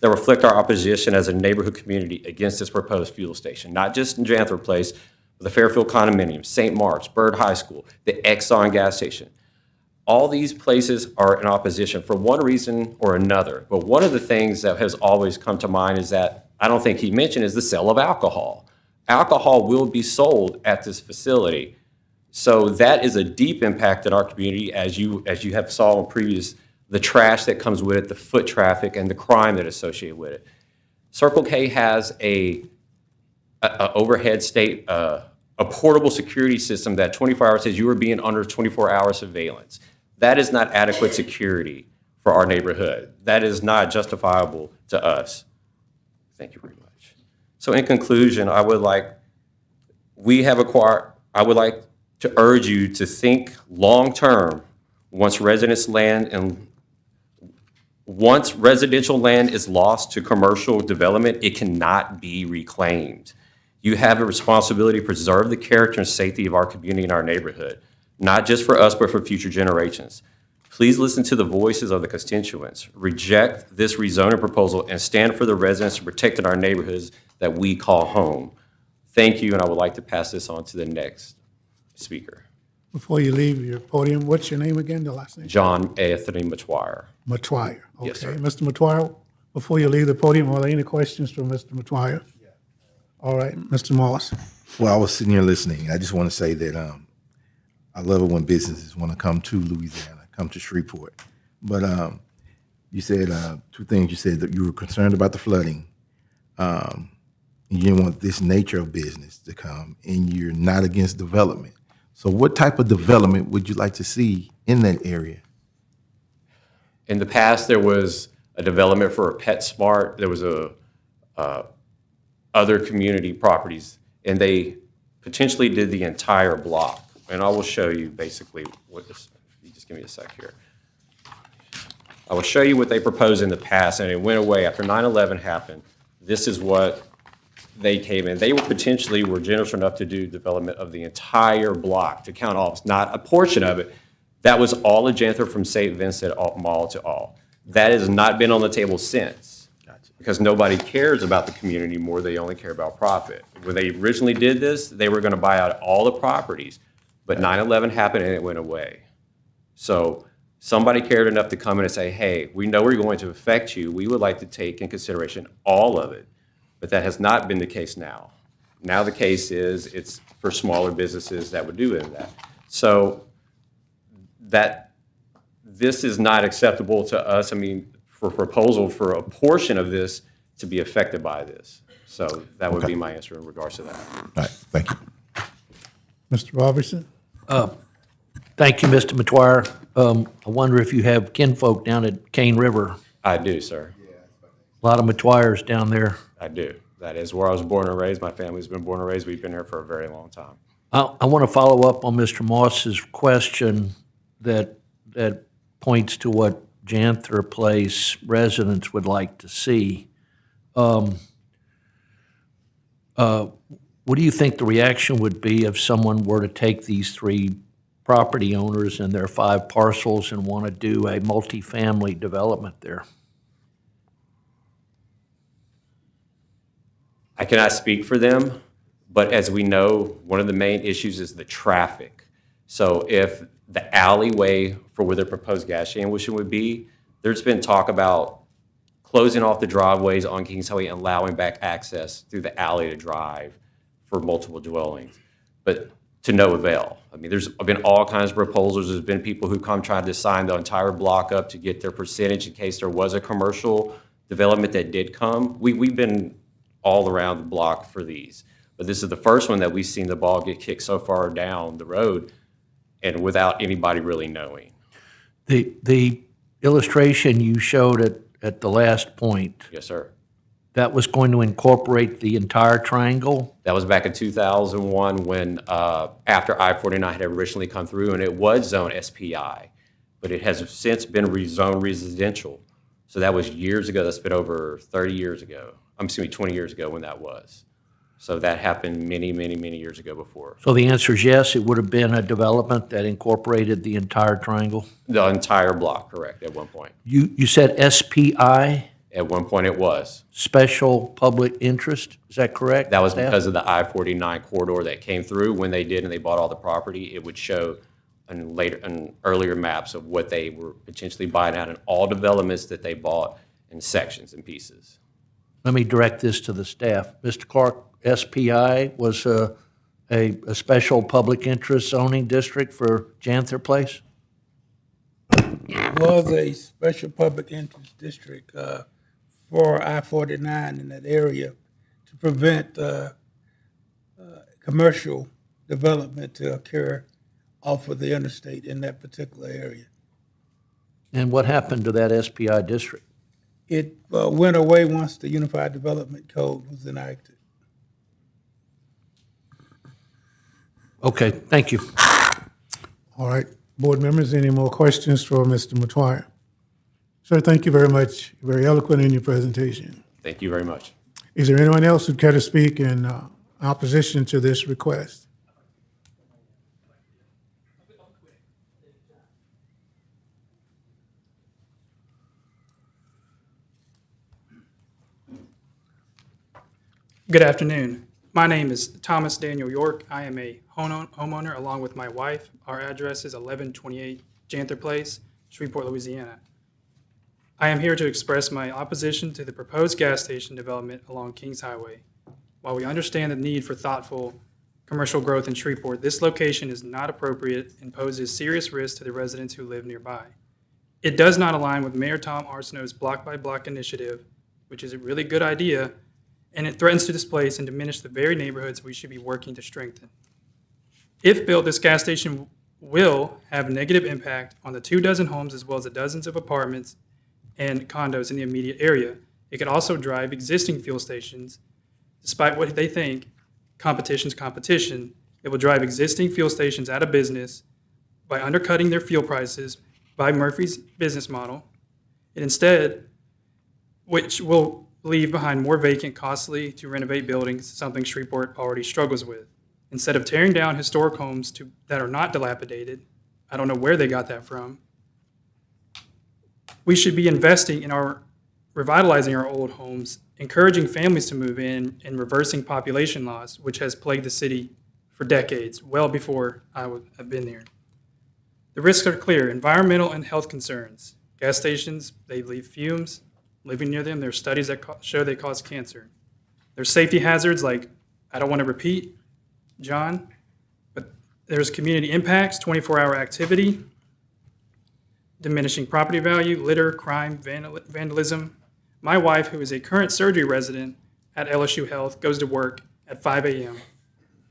that reflect our opposition as a neighborhood community against this proposed fuel station, not just in Janthor Place, but the Fairfield Condominium, St. Mark's, Byrd High School, the Exxon gas station. All these places are in opposition for one reason or another. But one of the things that has always come to mind is that I don't think he mentioned is the sale of alcohol. Alcohol will be sold at this facility. So that is a deep impact in our community, as you have saw in previous, the trash that comes with it, the foot traffic, and the crime that is associated with it. Circle K has a overhead state, a portable security system that 24 hours says you are being under 24-hour surveillance. That is not adequate security for our neighborhood. That is not justifiable to us. Thank you very much. So in conclusion, I would like to urge you to think long-term. Once residential land is lost to commercial development, it cannot be reclaimed. You have a responsibility to preserve the character and safety of our community and our neighborhood, not just for us, but for future generations. Please listen to the voices of the constituents. Reject this rezoning proposal and stand for the residents to protect our neighborhoods that we call home. Thank you, and I would like to pass this on to the next speaker. Before you leave your podium, what's your name again, the last name? John Anthony Matuire. Matuire. Yes, Okay, sir. Mr. Matuire, before you leave the podium, are there any questions for Mr. Matuire? All right, Mr. Moss. Well, I was sitting here listening. I just want to say that I love it when businesses want to come to Louisiana, come to Shreveport. But you said two things. You said that you were concerned about the flooding. You didn't want this nature of business to come, and you're not against development. So what type of development would you like to see in that area? In the past, there was a development for a PetSmart. There was other community properties, and they potentially did the entire block. And I will show you basically what this, if you just give me a sec here. I will show you what they proposed in the past, and it went away after 9/11 happened. This is what they came in. They were generous enough to do development of the entire block, to count all, not a portion of it. That was all of Janthor from St. Vincent Mall to all. That has not been on the table since. Gotcha. Because nobody cares about the community anymore. They only care about profit. When they originally did this, they were going to buy out all the properties. But 9/11 happened and it went away. So somebody cared enough to come in and say, hey, we know we're going to affect you. We would like to take in consideration all of it. But that has not been the case now. Now the case is it's for smaller businesses that would do that. So that this is not acceptable to us. I mean, for proposal for a portion of this to be affected by this. So that would be my answer in regards to that. All right, thank you. Mr. Robertson? Thank you, Mr. Matuire. I wonder if you have kinfolk down at Cane River. I do, sir. A lot of Matuires down there. I do. That is where I was born and raised. My family's been born and raised. We've been here for a very long time. I want to follow up on Mr. Moss's question that points to what Janther Place residents would like to see. What do you think the reaction would be if someone were to take these 3 property owners and their 5 parcels and want to do a multifamily development there? I cannot speak for them, but as we know, one of the main issues is the traffic. So if the alleyway for where their proposed gas station would be, there's been talk about closing off the driveways on Kings Highway and allowing back access through the alley to drive for multiple dwellings, but to no avail. I mean, there's been all kinds of proposals. There's been people who come trying to sign the entire block up to get their percentage in case there was a commercial development that did come. We've been all around the block for these, but this is the first one that we've seen the ball get kicked so far down the road and without anybody really knowing. The illustration you showed at the last point, Yes, sir. that was going to incorporate the entire triangle? That was back in 2001 when, after I-49 had originally come through, and it was zoned SPI, but it has since been rezoned residential. So that was years ago. That's been over 30 years ago. Excuse me, 20 years ago when that was. So that happened many, many, many years ago before. So the answer is yes, it would have been a development that incorporated the entire triangle? The entire block, correct, at one point. You said SPI, At one point it was. special public interest, is that correct? That was staff? because of the I-49 corridor that came through. When they did and they bought all the property, it would show in earlier maps of what they were potentially buying out in all developments that they bought in sections and pieces. Let me direct this to the staff. Mr. Clark, SPI was a special public interest zoning district for Janther Place? Was a special public interest district for I-49 in that area to prevent commercial development to occur off of the interstate in that particular area. And what happened to that SPI district? It went away once the Unified Development Code was enacted. Okay, thank you. All right, board members, any more questions for Mr. Metoyer? Sir, thank you very much. Very eloquent in your presentation. Thank you very much. Is there anyone else who'd care to speak in opposition to this request? Good afternoon. My name is Thomas Daniel York. I am a homeowner along with my wife. Our address is 1128 Janther Place, Shreveport, Louisiana. I am here to express my opposition to the proposed gas station development along Kings Highway. While we understand the need for thoughtful commercial growth in Shreveport, this location is not appropriate and poses serious risk to the residents who live nearby. It does not align with Mayor Tom Arsenault's block-by-block initiative, which is a really good idea, and it threatens to displace and diminish the very neighborhoods we should be working to strengthen. If built, this gas station will have a negative impact on the 24 homes as well as the dozens of apartments and condos in the immediate area. It could also drive existing fuel stations, despite what they think, competition's competition. It will drive existing fuel stations out of business by undercutting their fuel prices by Murphy's business model, and instead, which will leave behind more vacant, costly to renovate buildings, something Shreveport already struggles with. Instead of tearing down historic homes that are not dilapidated, I don't know where they got that from, we should be investing in revitalizing our old homes, encouraging families to move in, and reversing population loss, which has plagued the city for decades, well before I have been there. The risks are clear: environmental and health concerns. Gas stations, they leave fumes. Living near them, there are studies that show they cause cancer. There's safety hazards like, I don't want to repeat, John, but there's community impacts, 24-hour activity, diminishing property value, litter, crime, vandalism. My wife, who is a current surgery resident at LSU Health, goes to work at 5 a.m.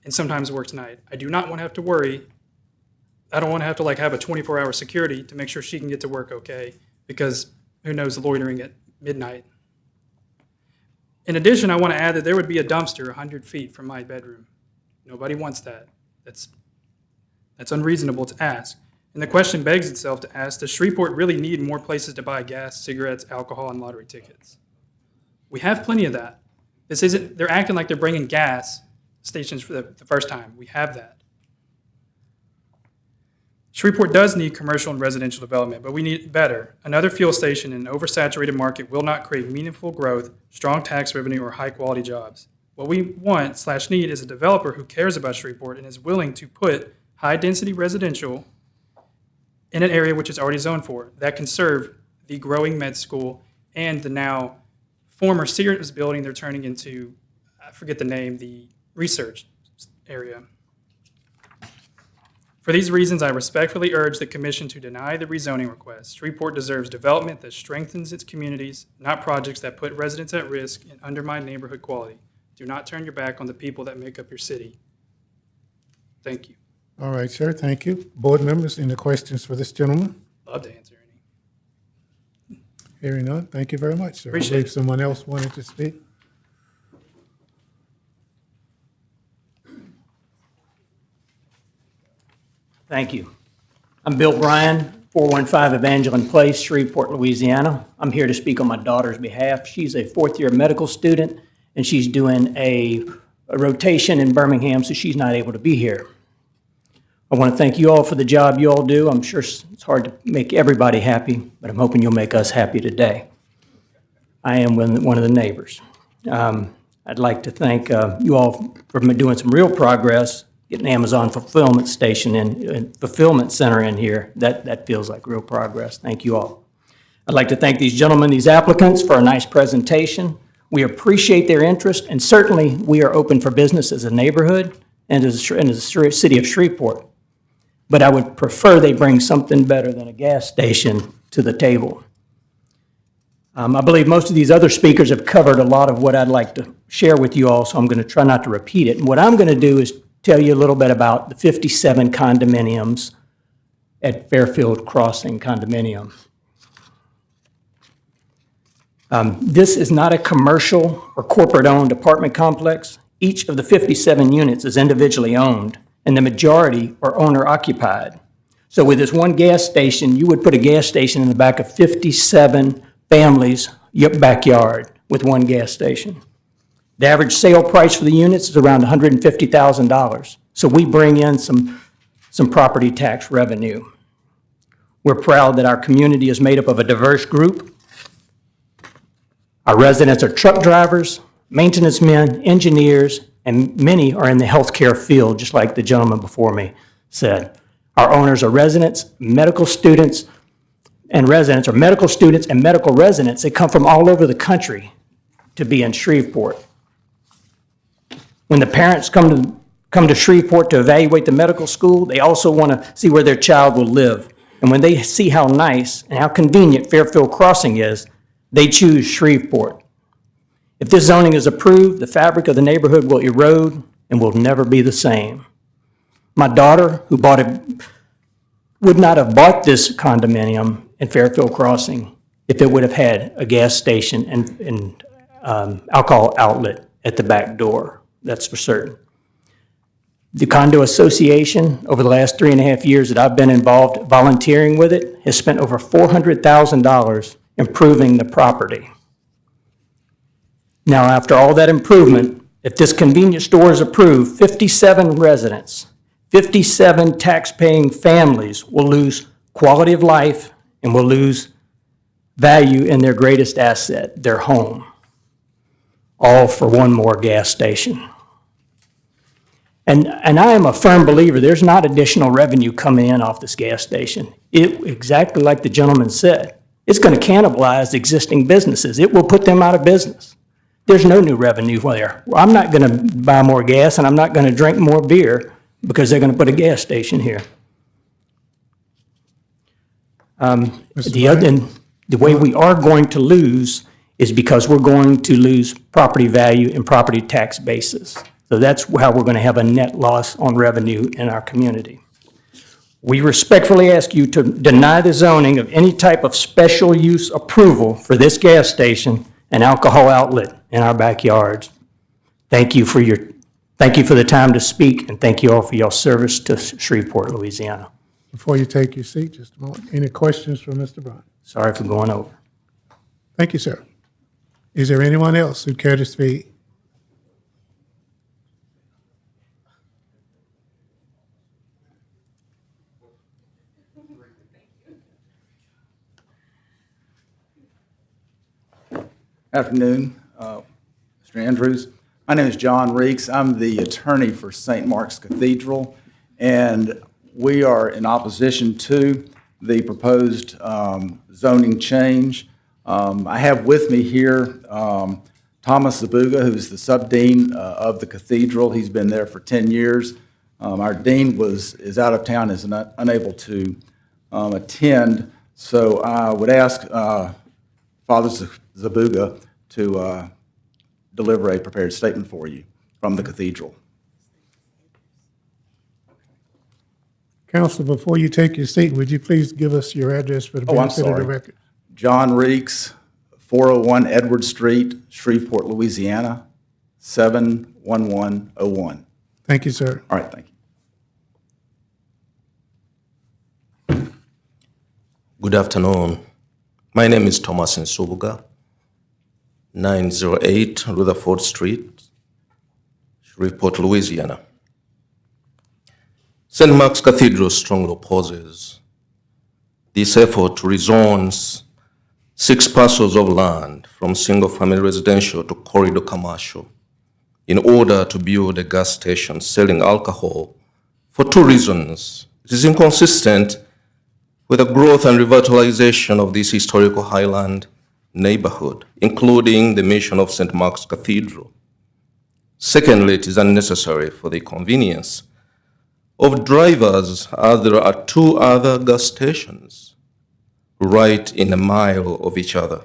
and sometimes works night. I do not want to have to worry. I don't want to have to have a 24-hour security to make sure she can get to work okay, because who knows, loitering at midnight. In addition, I want to add that there would be a dumpster 100 feet from my bedroom. Nobody wants that. That's unreasonable to ask. And the question begs itself to ask, does Shreveport really need more places to buy gas, cigarettes, alcohol, and lottery tickets? We have plenty of that. This isn't, they're acting like they're bringing gas stations for the first time. We have that. Shreveport does need commercial and residential development, but we need better. Another fuel station in an oversaturated market will not create meaningful growth, strong tax revenue, or high-quality jobs. What we want/need is a developer who cares about Shreveport and is willing to put high-density residential in an area which is already zoned for, that can serve the growing med school and the now former Sears building they're turning into, I forget the name, the research area. For these reasons, I respectfully urge the commission to deny the rezoning request. Shreveport deserves development that strengthens its communities, not projects that put residents at risk and undermine neighborhood quality. Do not turn your back on the people that make up your city. Thank you. All right, sir, thank you. Board members, any questions for this gentleman? Love to answer any. Hearing none, thank you very much, sir. Appreciate I believe it. someone else wanted to speak. Thank you. I'm Bill Bryan, 415 Evangeline Place, Shreveport, Louisiana. I'm here to speak on my daughter's behalf. She's a fourth-year medical student, and she's doing a rotation in Birmingham, so she's not able to be here. I want to thank you all for the job you all do. I'm sure it's hard to make everybody happy, but I'm hoping you'll make us happy today. I am one of the neighbors. I'd like to thank you all for doing some real progress, getting Amazon fulfillment station and fulfillment center in here. That feels like real progress. Thank you all. I'd like to thank these gentlemen, these applicants, for a nice presentation. We appreciate their interest, and certainly we are open for business as a neighborhood and as a city of Shreveport. But I would prefer they bring something better than a gas station to the table. I believe most of these other speakers have covered a lot of what I'd like to share with you all, so I'm going to try not to repeat it. And what I'm going to do is tell you a little bit about the 57 condominiums at Fairfield Crossing Condominium. This is not a commercial or corporate-owned apartment complex. Each of the 57 units is individually owned, and the majority are owner-occupied. So with this one gas station, you would put a gas station in the back of 57 families' backyard with one gas station. The average sale price for the units is around $150,000. So we bring in some property tax revenue. We're proud that our community is made up of a diverse group. Our residents are truck drivers, maintenance men, engineers, and many are in the healthcare field, just like the gentleman before me said. Our owners are residents, medical students, and residents, or medical students and medical residents. They come from all over the country to be in Shreveport. When the parents come to Shreveport to evaluate the medical school, they also want to see where their child will live. And when they see how nice and how convenient Fairfield Crossing is, they choose Shreveport. If this zoning is approved, the fabric of the neighborhood will erode and will never be the same. My daughter, who bought it, would not have bought this condominium in Fairfield Crossing if it would have had a gas station and alcohol outlet at the back door. That's for certain. The condo association, over the last 3.5 years that I've been involved volunteering with it, has spent over $400,000 improving the property. Now, after all that improvement, if this convenience store is approved, 57 residents, 57 tax-paying families will lose quality of life and will lose value in their greatest asset, their home, all for one more gas station. And I am a firm believer there's not additional revenue coming in off this gas station. Exactly like the gentleman said, it's going to cannibalize existing businesses. It will put them out of business. There's no new revenue there. I'm not going to buy more gas and I'm not going to drink more beer because they're going to put a gas station here. The way we are going to lose is because we're going to lose property value and property tax basis. So that's how we're going to have a net loss on revenue in our community. We respectfully ask you to deny the zoning of any type of special use approval for this gas station and alcohol outlet in our backyards. Thank you for the time to speak, and thank you all for your service to Shreveport, Louisiana. Before you take your seat, just a moment. Any questions for Mr. Bryan? Sorry for going over. Thank you, sir. Is there anyone else who'd care to speak? Afternoon, Mr. Andrews. My name is John Reeks. I'm the attorney for St. Mark's Cathedral, and we are in opposition to the proposed zoning change. I have with me here Thomas Zabuga, who's the subdean of the cathedral. He's been there for 10 years. Our dean is out of town, is unable to attend, so I would ask Father Zabuga to deliver a prepared statement for you from the cathedral. Counsel, before you take your seat, would you please give us your address for the Oh, I'm benefit of the sorry. record? John Reeks, 401 Edward Street, Shreveport, Louisiana, 71101. Thank you, sir. All right, thank you. Good afternoon. My name is Thomas Nsubuga, 908 Rutherford Street, Shreveport, Louisiana. St. Mark's Cathedral strongly opposes this effort to rezone 6 parcels of land from single-family residential to corridor commercial in order to build a gas station selling alcohol for 2 reasons. It is inconsistent with the growth and revitalization of this historical highland neighborhood, including the mission of St. Mark's Cathedral. Secondly, it is unnecessary for the convenience of drivers, as there are 2 other gas stations right in a mile of each other.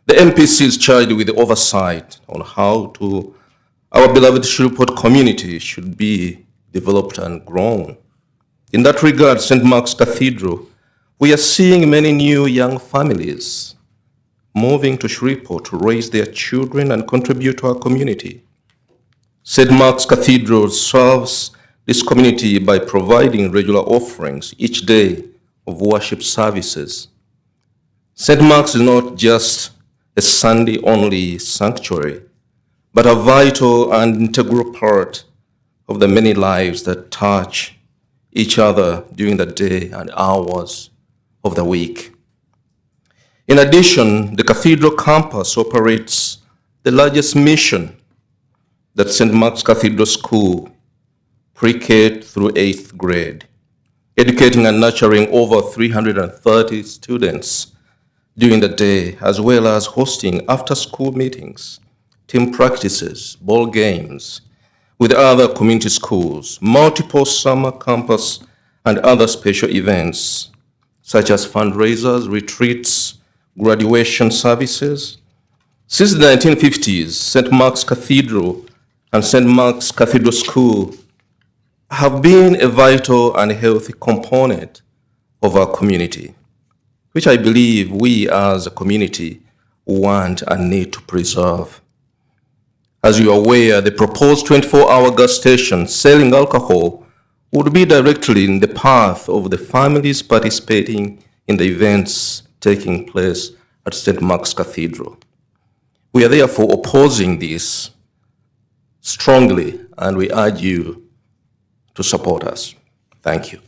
The MPC is charged with the oversight on how our beloved Shreveport community should be developed and grown. In that regard, St. Mark's Cathedral, we are seeing many new young families moving to Shreveport to raise their children and contribute to our community. St. Mark's Cathedral serves this community by providing regular offerings each day of worship services. St. Mark's is not just a Sunday-only sanctuary, but a vital and integral part of the many lives that touch each other during the day and hours of the week. In addition, the Cathedral campus operates the largest mission that St. Mark's Cathedral School, pre-K through 8th grade, educating and nurturing over 330 students during the day, as well as hosting after-school meetings, team practices, ball games, with other community schools, multiple summer campus and other special events, such as fundraisers, retreats, graduation services. Since the 1950s, St. Mark's Cathedral and St. Mark's Cathedral School have been a vital and healthy component of our community, which I believe we as a community want and need to preserve. As you are aware, the proposed 24-hour gas station selling alcohol would be directly in the path of the families participating in the events taking place at St. Mark's Cathedral. We are therefore opposing this strongly, and we urge you to support us. Thank you.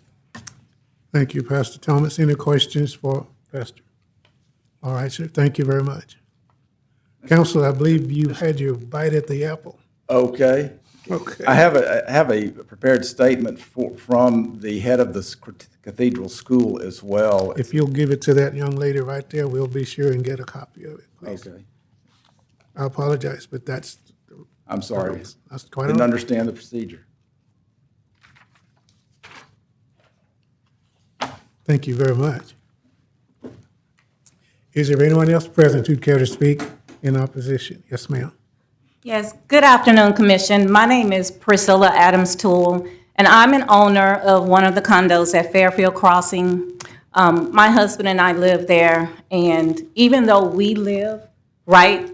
Thank you, Pastor Thomas. Any questions for Pastor? All right, sir. Thank you very much. Counsel, I believe you had your bite at the apple. Okay. Okay. I have a prepared statement from the head of the cathedral school as well. If you'll give it to that young lady right there, we'll be sure and get a copy of it, please. Okay. I apologize, but that's. I'm sorry. That's quite all Didn't right. understand the procedure. Thank you very much. Is there anyone else present who'd care to speak in opposition? Yes, ma'am. Yes, good afternoon, Commission. My name is Priscilla Adams Toole, and I'm an owner of one of the condos at Fairfield Crossing. My husband and I live there, and even though we live right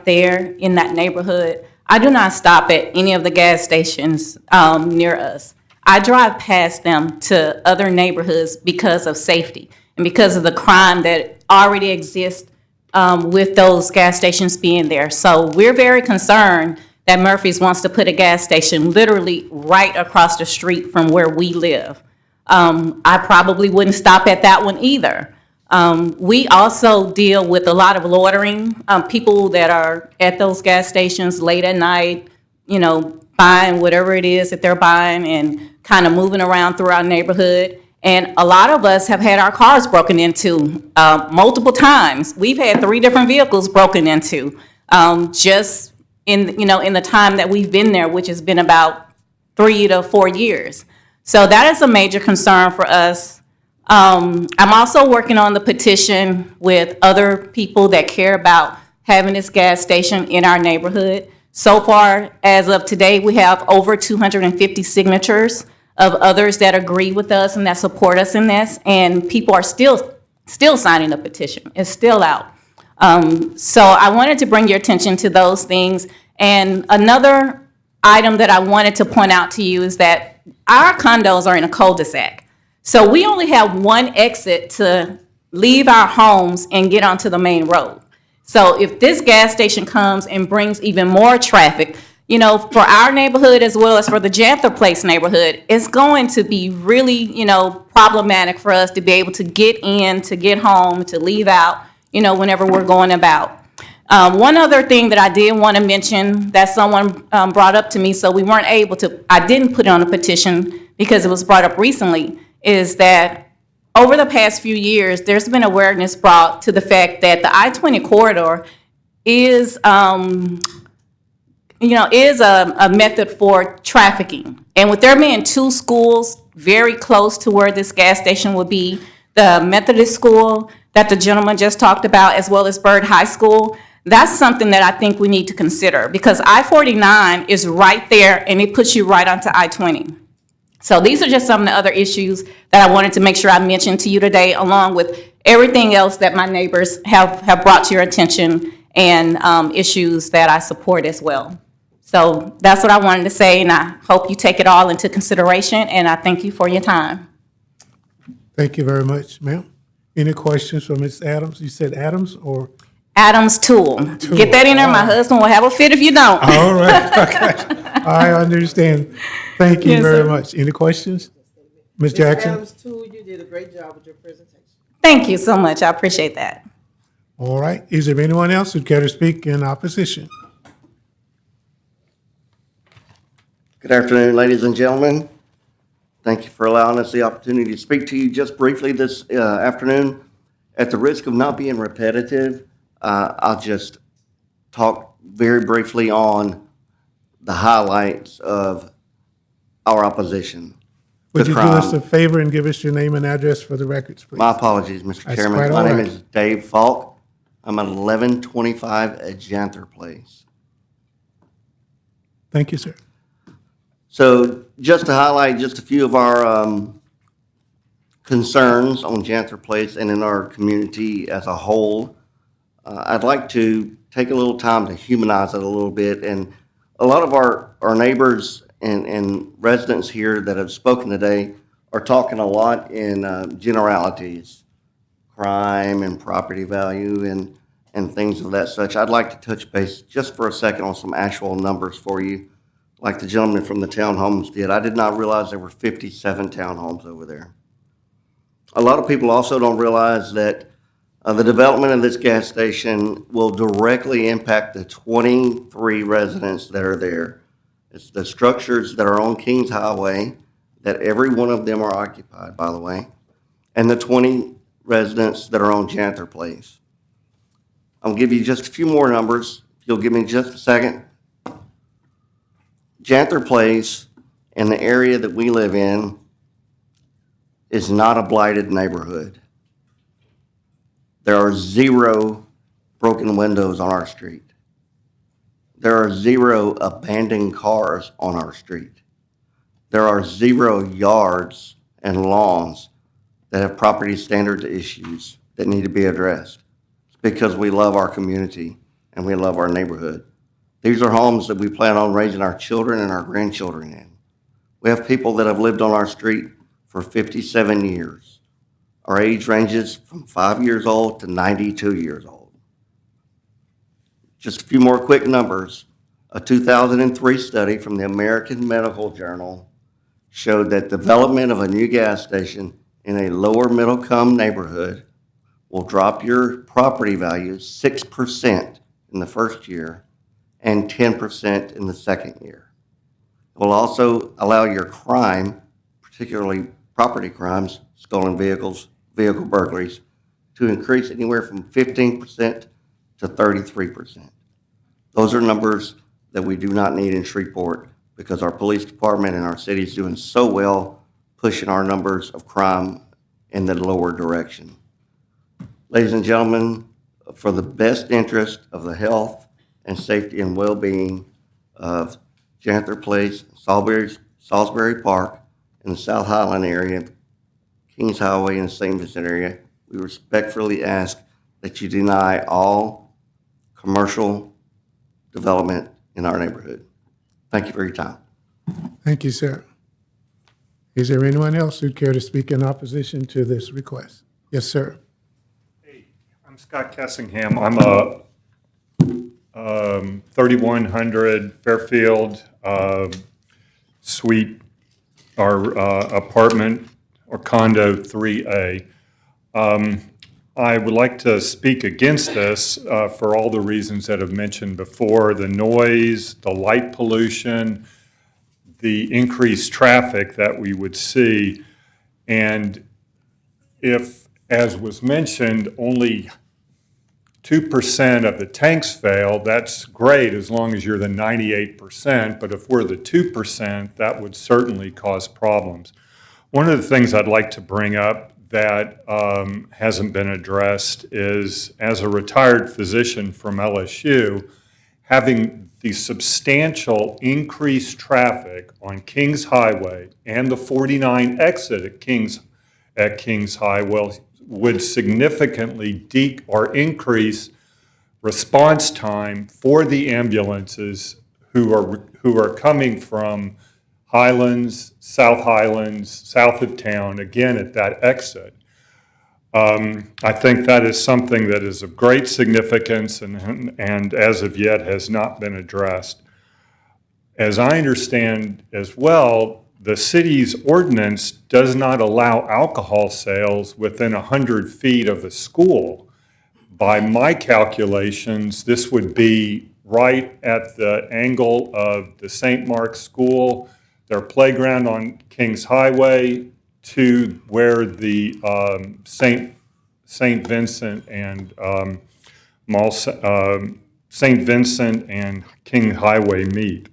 there in that neighborhood, I do not stop at any of the gas stations near us. I drive past them to other neighborhoods because of safety and because of the crime that already exists with those gas stations being there. So we're very concerned that Murphy's wants to put a gas station literally right across the street from where we live. I probably wouldn't stop at that one either. We also deal with a lot of loitering, people that are at those gas stations late at night, you know, buying whatever it is that they're buying and kind of moving around through our neighborhood. And a lot of us have had our cars broken into multiple times. We've had 3 different vehicles broken into just in, you know, in the time that we've been there, which has been about 3 to 4 years. So that is a major concern for us. I'm also working on the petition with other people that care about having this gas station in our neighborhood. So far, as of today, we have over 250 signatures of others that agree with us and that support us in this, and people are still signing the petition. It's still out. So I wanted to bring your attention to those things. And another item that I wanted to point out to you is that our condos are in a cul-de-sac. So we only have one exit to leave our homes and get onto the main road. So if this gas station comes and brings even more traffic, you know, for our neighborhood as well as for the Janther Place neighborhood, it's going to be really, you know, problematic for us to be able to get in, to get home, to leave out, you know, whenever we're going about. One other thing that I did want to mention that someone brought up to me, so we weren't able to, I didn't put it on a petition because it was brought up recently, is that over the past few years, there's been awareness brought to the fact that the I-20 corridor is, you know, is a method for trafficking. And with there being 2 schools very close to where this gas station would be, the Methodist school that the gentleman just talked about, as well as Byrd High School, that's something that I think we need to consider, because I-49 is right there and it puts you right onto I-20. So these are just some of the other issues that I wanted to make sure I mentioned to you today, along with everything else that my neighbors have brought to your attention and issues that I support as well. So that's what I wanted to say, and I hope you take it all into consideration, and I thank you for your time. Thank you very much, ma'am. Any questions for Ms. Adams? You said Adams or? Adams Tool. Get that in there. My husband will have a fit if you don't. All right, okay. I understand. Thank you Yes, very sir. much. Any questions? Ms. Jackson? Adams, too, you did a great job with your presentation. Thank you so much. I appreciate that. All right. Is there anyone else who'd care to speak in opposition? Good afternoon, ladies and gentlemen. Thank you for allowing us the opportunity to speak to you just briefly this afternoon. At the risk of not being repetitive, I'll just talk very briefly on the highlights of our opposition. Would The you do us crime. a favor and give us your name and address for the records, please? My apologies, Mr. That's Chairman. quite My all name right. is Dave Falk. I'm at 1125 at Janther Place. Thank you, sir. So just to highlight just a few of our concerns on Janther Place and in our community as a whole, I'd like to take a little time to humanize it a little bit. And a lot of our neighbors and residents here that have spoken today are talking a lot in generalities, crime and property value and things of that such. I'd like to touch base just for a second on some actual numbers for you, like the gentleman from the townhomes did. I did not realize there were 57 townhomes over there. A lot of people also don't realize that the development of this gas station will directly impact the 23 residents that are there. It's the structures that are on Kings Highway, that every one of them are occupied, by the way, and the 20 residents that are on Janther Place. I'll give you just a few more numbers. If you'll give me just a second. Janther Place and the area that we live in is not a blighted neighborhood. There are 0 broken windows on our street. There are 0 abandoned cars on our street. There are 0 yards and lawns that have property standards issues that need to be addressed. It's because we love our community and we love our neighborhood. These are homes that we plan on raising our children and our grandchildren in. We have people that have lived on our street for 57 years. Our age ranges from 5 years old to 92 years old. Just a few more quick numbers. A 2003 study from the American Medical Journal showed that development of a new gas station in a lower middle-income neighborhood will drop your property value 6% in the first year and 10% in the second year. It will also allow your crime, particularly property crimes, stolen vehicles, vehicle burglaries, to increase anywhere from 15% to 33%. Those are numbers that we do not need in Shreveport because our police department and our city is doing so well pushing our numbers of crime in the lower direction. Ladies and gentlemen, for the best interest of the health and safety and well-being of Janther Place, Salisbury Park, and the South Highland area, Kings Highway, and the St. Vincent area, we respectfully ask that you deny all commercial development in our neighborhood. Thank you for your time. Thank you, sir. Is there anyone else who'd care to speak in opposition to this request? Yes, sir. I'm Scott Kessingham. I'm a 3100 Fairfield suite or apartment or condo 3A. I would like to speak against this for all the reasons that I've mentioned before: the noise, the light pollution, the increased traffic that we would see. And if, as was mentioned, only 2% of the tanks fail, that's great as long as you're the 98%. But if we're the 2%, that would certainly cause problems. One of the things I'd like to bring up that hasn't been addressed is, as a retired physician from LSU, having the substantial increased traffic on Kings Highway and the 49 exit at Kings Highway would significantly increase response time for the ambulances who are coming from Highlands, south of town, again at that exit. I think that is something that is of great significance and as of yet has not been addressed. As I understand as well, the city's ordinance does not allow alcohol sales within 100 feet of the school. By my calculations, this would be right at the angle of the St. Mark's School, their playground on Kings Highway, to where the St. Vincent and St. Vincent and King Highway meet.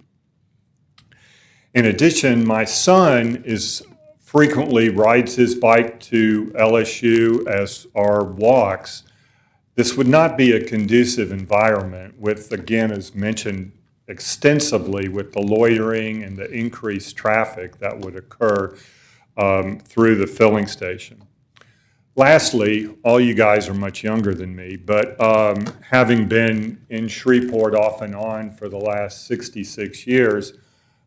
In addition, my son frequently rides his bike to LSU as our walks. This would not be a conducive environment with, again, as mentioned extensively, with the loitering and the increased traffic that would occur through the filling station. Lastly, all you guys are much younger than me, but having been in Shreveport off and on for the last 66 years,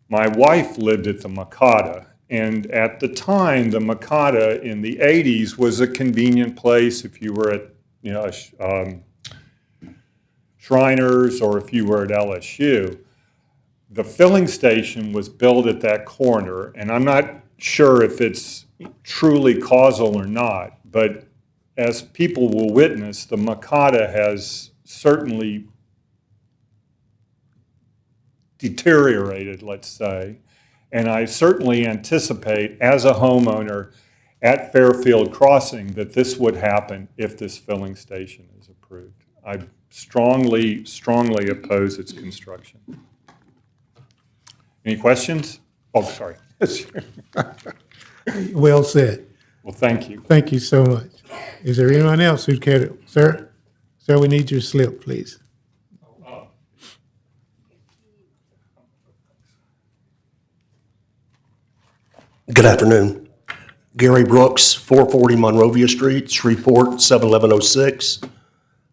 my wife lived at the Makata. And at the time, the Makata in the 80s was a convenient place if you were at Shriners or if you were at LSU. The filling station was built at that corner, and I'm not sure if it's truly causal or not, but as people will witness, the Makata has certainly deteriorated, let's say, and I certainly anticipate as a homeowner at Fairfield Crossing that this would happen if this filling station is approved. I strongly oppose its construction. Any questions? Oh, sorry. Well said. Well, thank you. Thank you so much. Is there anyone else who'd care to, sir? Sir, we need your slip, please. Good afternoon. Gary Brooks, 440 Monrovia Street, Shreveport, 71106.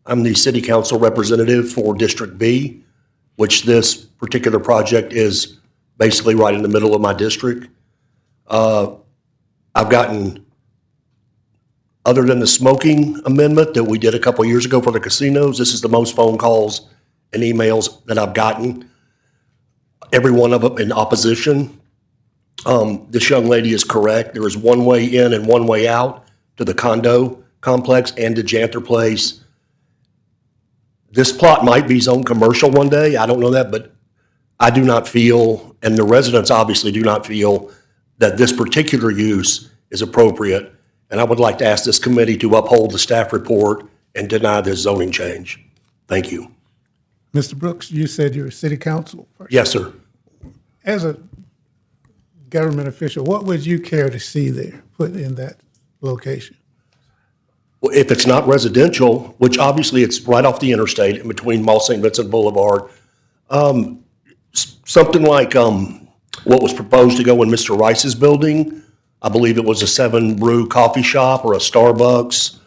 I'm the city council representative for District B, which this particular project is basically right in the middle of my district. I've gotten, other than the smoking amendment that we did a couple of years ago for the casinos, this is the most phone calls and emails that I've gotten. Every one of them in opposition. This young lady is correct. There is one way in and one way out to the condo complex and to Janther Place. This plot might be zoned commercial one day. I don't know that, but I do not feel, and the residents obviously do not feel, that this particular use is appropriate. And I would like to ask this committee to uphold the staff report and deny this zoning change. Thank you. Mr. Brooks, you said you're a city council person. Yes, sir. As a government official, what would you care to see there put in that location? Well, if it's not residential, which obviously it's right off the interstate in between Mall St. Vincent Boulevard, something like what was proposed to go in Mr. Rice's building. I believe it was a 7 Brew coffee shop or a Starbucks,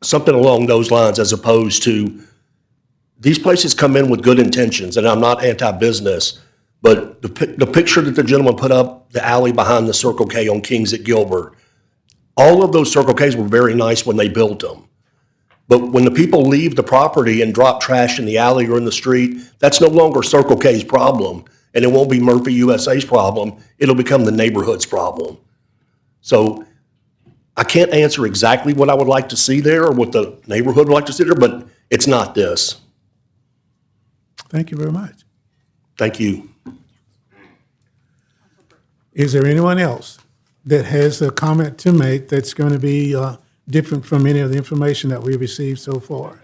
something along those lines, as opposed to, these places come in with good intentions, and I'm not anti-business, but the picture that the gentleman put up, the alley behind the Circle K on Kings at Gilbert, all of those Circle Ks were very nice when they built them. But when the people leave the property and drop trash in the alley or in the street, that's no longer Circle K's problem, and it won't be Murphy USA's problem. It'll become the neighborhood's problem. So I can't answer exactly what I would like to see there or what the neighborhood would like to see there, but it's not this. Thank you very much. Thank you. Is there anyone else that has a comment to make that's going to be different from any of the information that we've received so far?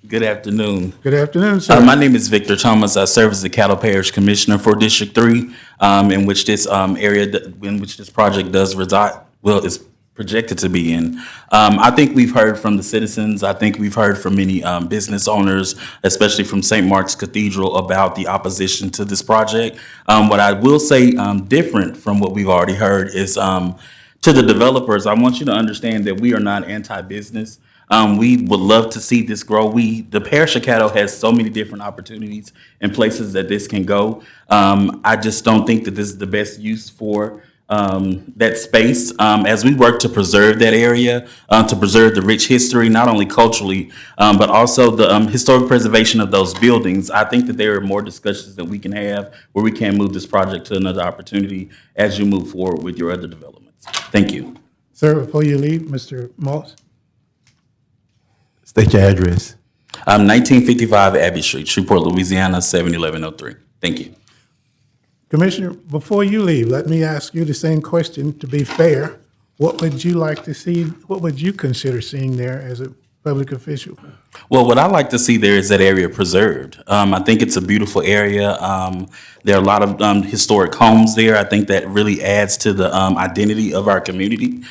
Good afternoon. Good afternoon, sir. My name is Victor Thomas. I serve as the Cattle Parish Commissioner for District 3, in which this in which this project does reside, well, is projected to be in. I think we've heard from the citizens. I think we've heard from many business owners, especially from St. Mark's Cathedral, about the opposition to this project. What I will say different from what we've already heard is to the developers, I want you to understand that we are not anti-business. We would love to see this grow. The Parish of Caddo has so many different opportunities and places that this can go. I just don't think that this is the best use for that space. As we work to preserve that area, to preserve the rich history, not only culturally, but also the historic preservation of those buildings, I think that there are more discussions that we can have where we can move this project to another opportunity as you move forward with your other developments. Thank you. Sir, before you leave, Mr. Moss. State your address. 1955 Abbey Street, Shreveport, Louisiana, 71103. Thank you. Commissioner, before you leave, let me ask you the same question to be fair. What would you like to see, what would you consider seeing there as a public official? Well, what I like to see there is that area preserved. I think it's a beautiful area. There are a lot of historic homes there. I think that really adds to the identity of our community.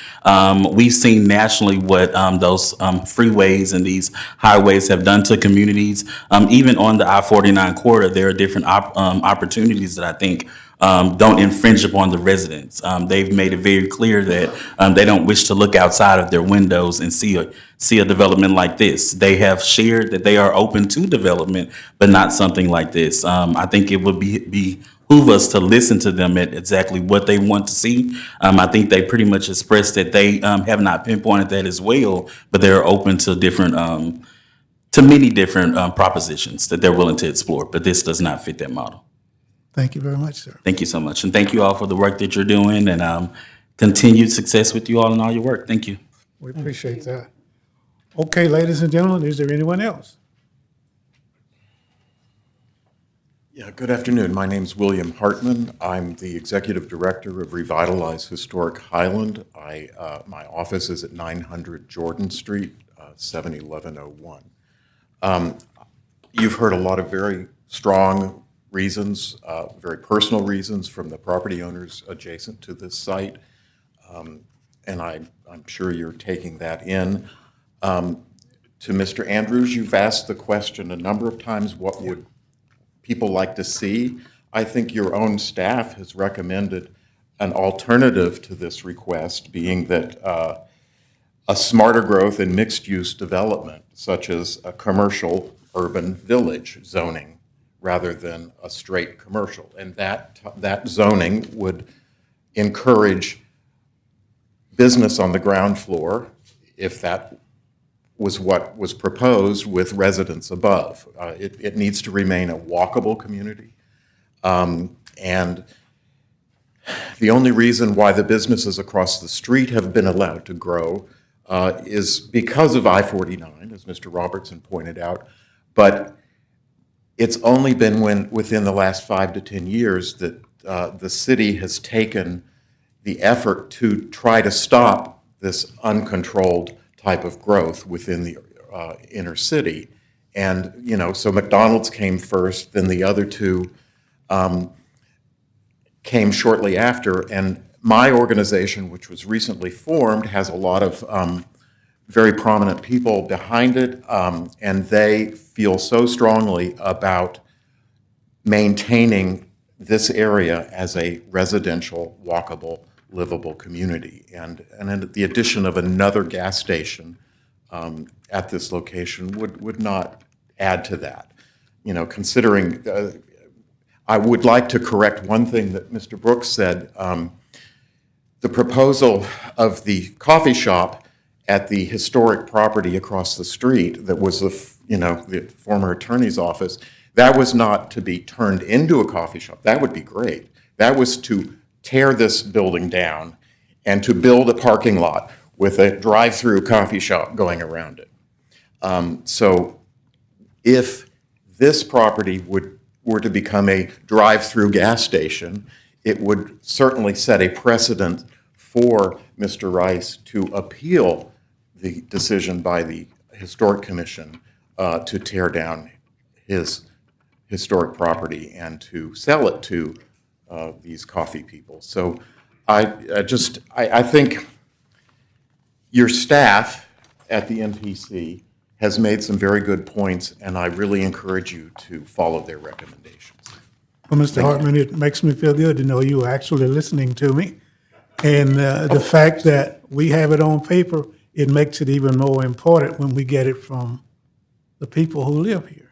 We've seen nationally what those freeways and these highways have done to communities. Even on the I-49 corridor, there are different opportunities that I think don't infringe upon the residents. They've made it very clear that they don't wish to look outside of their windows and see a development like this. They have shared that they are open to development, but not something like this. I think it would behoove us to listen to them at exactly what they want to see. I think they pretty much expressed that they have not pinpointed that as well, but they're open to many different propositions that they're willing to explore, but this does not fit that model. Thank you very much, sir. Thank you so much. And thank you all for the work that you're doing, and continued success with you all in all your work. Thank you. We appreciate that. Okay, ladies and gentlemen, is there anyone else? Yeah, good afternoon. My name's William Hartman. I'm the Executive Director of Revitalize Historic Highland. My office is at 900 Jordan Street, 71101. You've heard a lot of very strong reasons, very personal reasons from the property owners adjacent to this site, and I'm sure you're taking that in. To Mr. Andrews, you've asked the question a number of times, what would people like to see? I think your own staff has recommended an alternative to this request, being that a smarter growth and mixed-use development, such as a commercial urban village zoning, rather than a straight commercial. And that zoning would encourage business on the ground floor, if that was what was proposed, with residents above. It needs to remain a walkable community. And the only reason why the businesses across the street have been allowed to grow is because of I-49, as Mr. Robertson pointed out. But it's only been within the last 5 to 10 years that the city has taken the effort to try to stop this uncontrolled type of growth within the inner city. And, you know, so McDonald's came first, then the other two came shortly after. And my organization, which was recently formed, has a lot of very prominent people behind it, and they feel so strongly about maintaining this area as a residential, walkable, livable community. And the addition of another gas station at this location would not add to that. You know, considering, I would like to correct one thing that Mr. Brooks said. The proposal of the coffee shop at the historic property across the street that was the former attorney's office, that was not to be turned into a coffee shop. That would be great. That was to tear this building down and to build a parking lot with a drive-through coffee shop going around it. So if this property were to become a drive-through gas station, it would certainly set a precedent for Mr. Rice to appeal the decision by the Historic Commission to tear down his historic property and to sell it to these coffee people. So I think your staff at the MPC has made some very good points, and I really encourage you to follow their recommendations. Well, Mr. Hartman, it makes me feel good to know you are actually listening to me. And the fact that we have it on paper, it makes it even more important when we get it from the people who live here.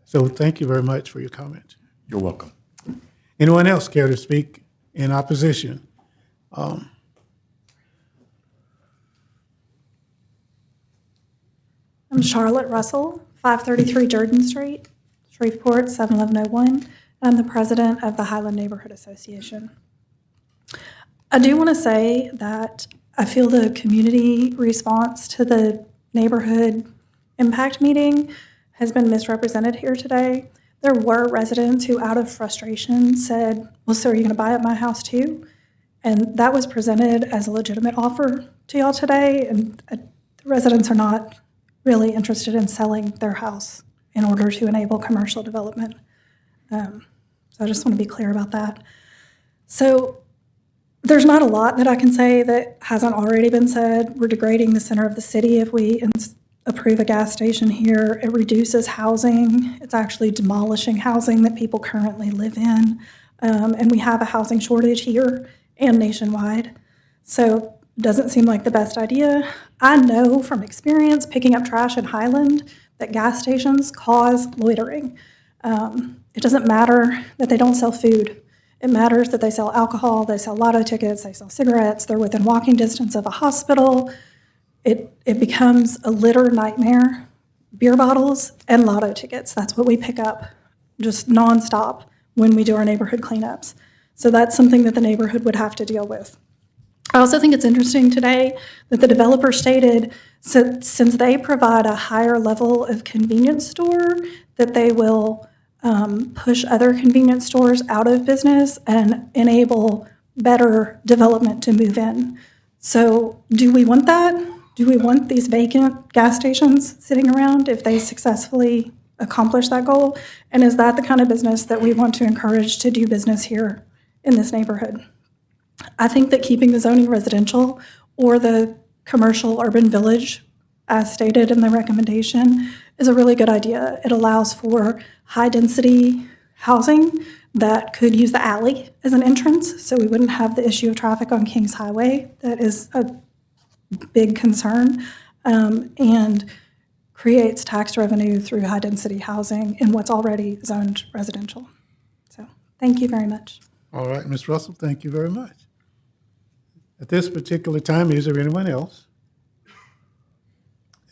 So thank you very much for your comment. You're welcome. Anyone else care to speak in opposition? I'm Charlotte Russell, 533 Jordan Street, Shreveport, 71101. I'm the president of the Highland Neighborhood Association. I do want to say that I feel the community response to the neighborhood impact meeting has been misrepresented here today. There were residents who, out of frustration, said, well, so are you going to buy up my house too? And that was presented as a legitimate offer to y'all today, and the residents are not really interested in selling their house in order to enable commercial development. So I just want to be clear about that. So there's not a lot that I can say that hasn't already been said. We're degrading the center of the city if we approve a gas station here. It reduces housing. It's actually demolishing housing that people currently live in. And we have a housing shortage here and nationwide. So it doesn't seem like the best idea. I know from experience picking up trash in Highland that gas stations cause loitering. It doesn't matter that they don't sell food. It matters that they sell alcohol, they sell lotto tickets, they sell cigarettes, they're within walking distance of a hospital. It becomes a litter nightmare. Beer bottles and lotto tickets, that's what we pick up just nonstop when we do our neighborhood cleanups. So that's something that the neighborhood would have to deal with. I also think it's interesting today that the developer stated, so since they provide a higher level of convenience store, that they will push other convenience stores out of business and enable better development to move in. So do we want that? Do we want these vacant gas stations sitting around if they successfully accomplish that goal? And is that the kind of business that we want to encourage to do business here in this neighborhood? I think that keeping the zoning residential or the commercial urban village, as stated in the recommendation, is a really good idea. It allows for high-density housing that could use the alley as an entrance, so we wouldn't have the issue of traffic on Kings Highway. That is a big concern, and creates tax revenue through high-density housing in what's already zoned residential. So thank you very much. All right, Ms. Russell, thank you very much. At this particular time, is there anyone else?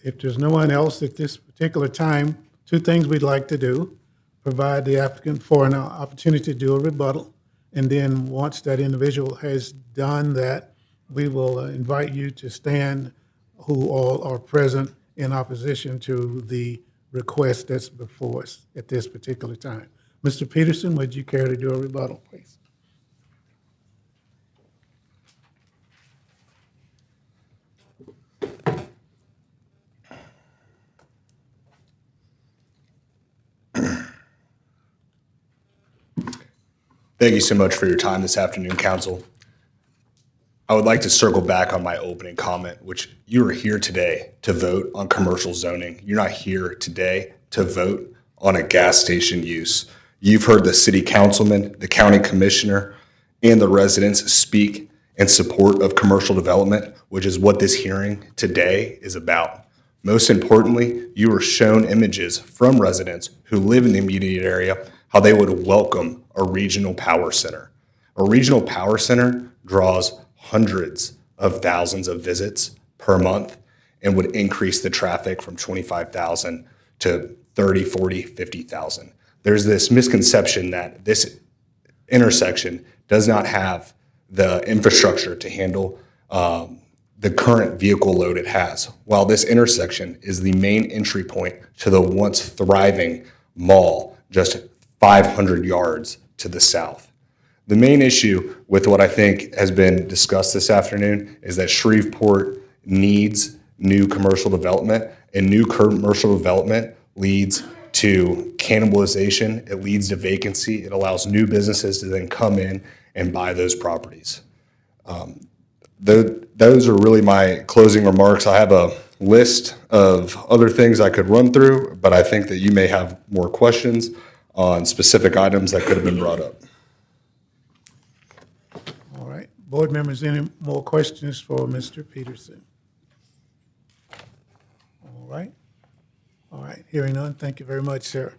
If there's no one else at this particular time, two things we'd like to do. Provide the applicant for an opportunity to do a rebuttal. And then once that individual has done that, we will invite you to stand who all are present in opposition to the request that's before us at this particular time. Mr. Peterson, would you care to do a rebuttal, please? Thank you so much for your time this afternoon, Council. I would like to circle back on my opening comment, which you are here today to vote on commercial zoning. You're not here today to vote on a gas station use. You've heard the city councilman, the county commissioner, and the residents speak in support of commercial development, which is what this hearing today is about. Most importantly, you were shown images from residents who live in the immediate area, how they would welcome a regional power center. A regional power center draws hundreds of thousands of visits per month and would increase the traffic from 25,000 to 30, 40, 50,000. There's this misconception that this intersection does not have the infrastructure to handle the current vehicle load it has. While this intersection is the main entry point to the once thriving mall just 500 yards to the south. The main issue with what I think has been discussed this afternoon is that Shreveport needs new commercial development, and new commercial development leads to cannibalization, it leads to vacancy, it allows new businesses to then come in and buy those properties. Those are really my closing remarks. I have a list of other things I could run through, but I think that you may have more questions on specific items that could have been brought up. All right. Board members, any more questions for Mr. Peterson? All right. All right. Hearing none, thank you very much, sir.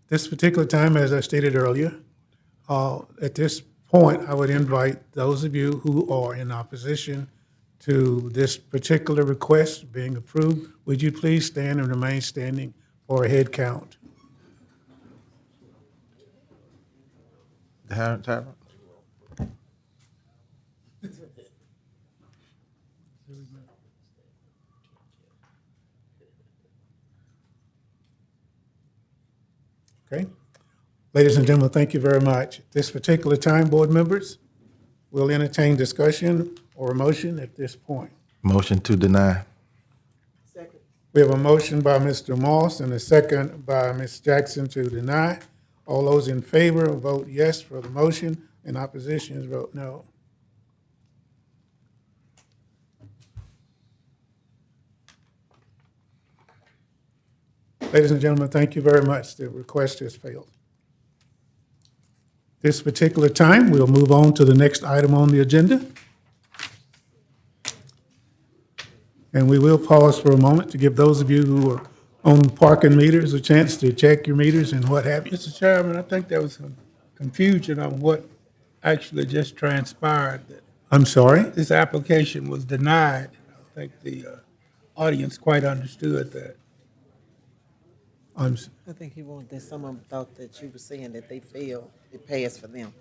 This particular time, as I stated earlier, at this point, I would invite those of you who are in opposition to this particular request being approved, would you please stand and remain standing for a head count? Okay. Ladies and gentlemen, thank you very much. At this particular time, board members, we'll entertain discussion or a motion at this point. Motion to deny. We have a motion by Mr. Moss and a second by Ms. Jackson to deny. All those in favor vote yes for the motion, and opposition vote no. Ladies and gentlemen, thank you very much. The request has failed. This particular time, we'll move on to the next item on the agenda. And we will pause for a moment to give those of you who are on parking meters a chance to check your meters and what have you. Mr. Chairman, I think there was some confusion on what actually just transpired. That I'm sorry? this application was denied. I think the audience quite understood that. I think he wanted that someone thought that you were saying that they failed, it passed for them.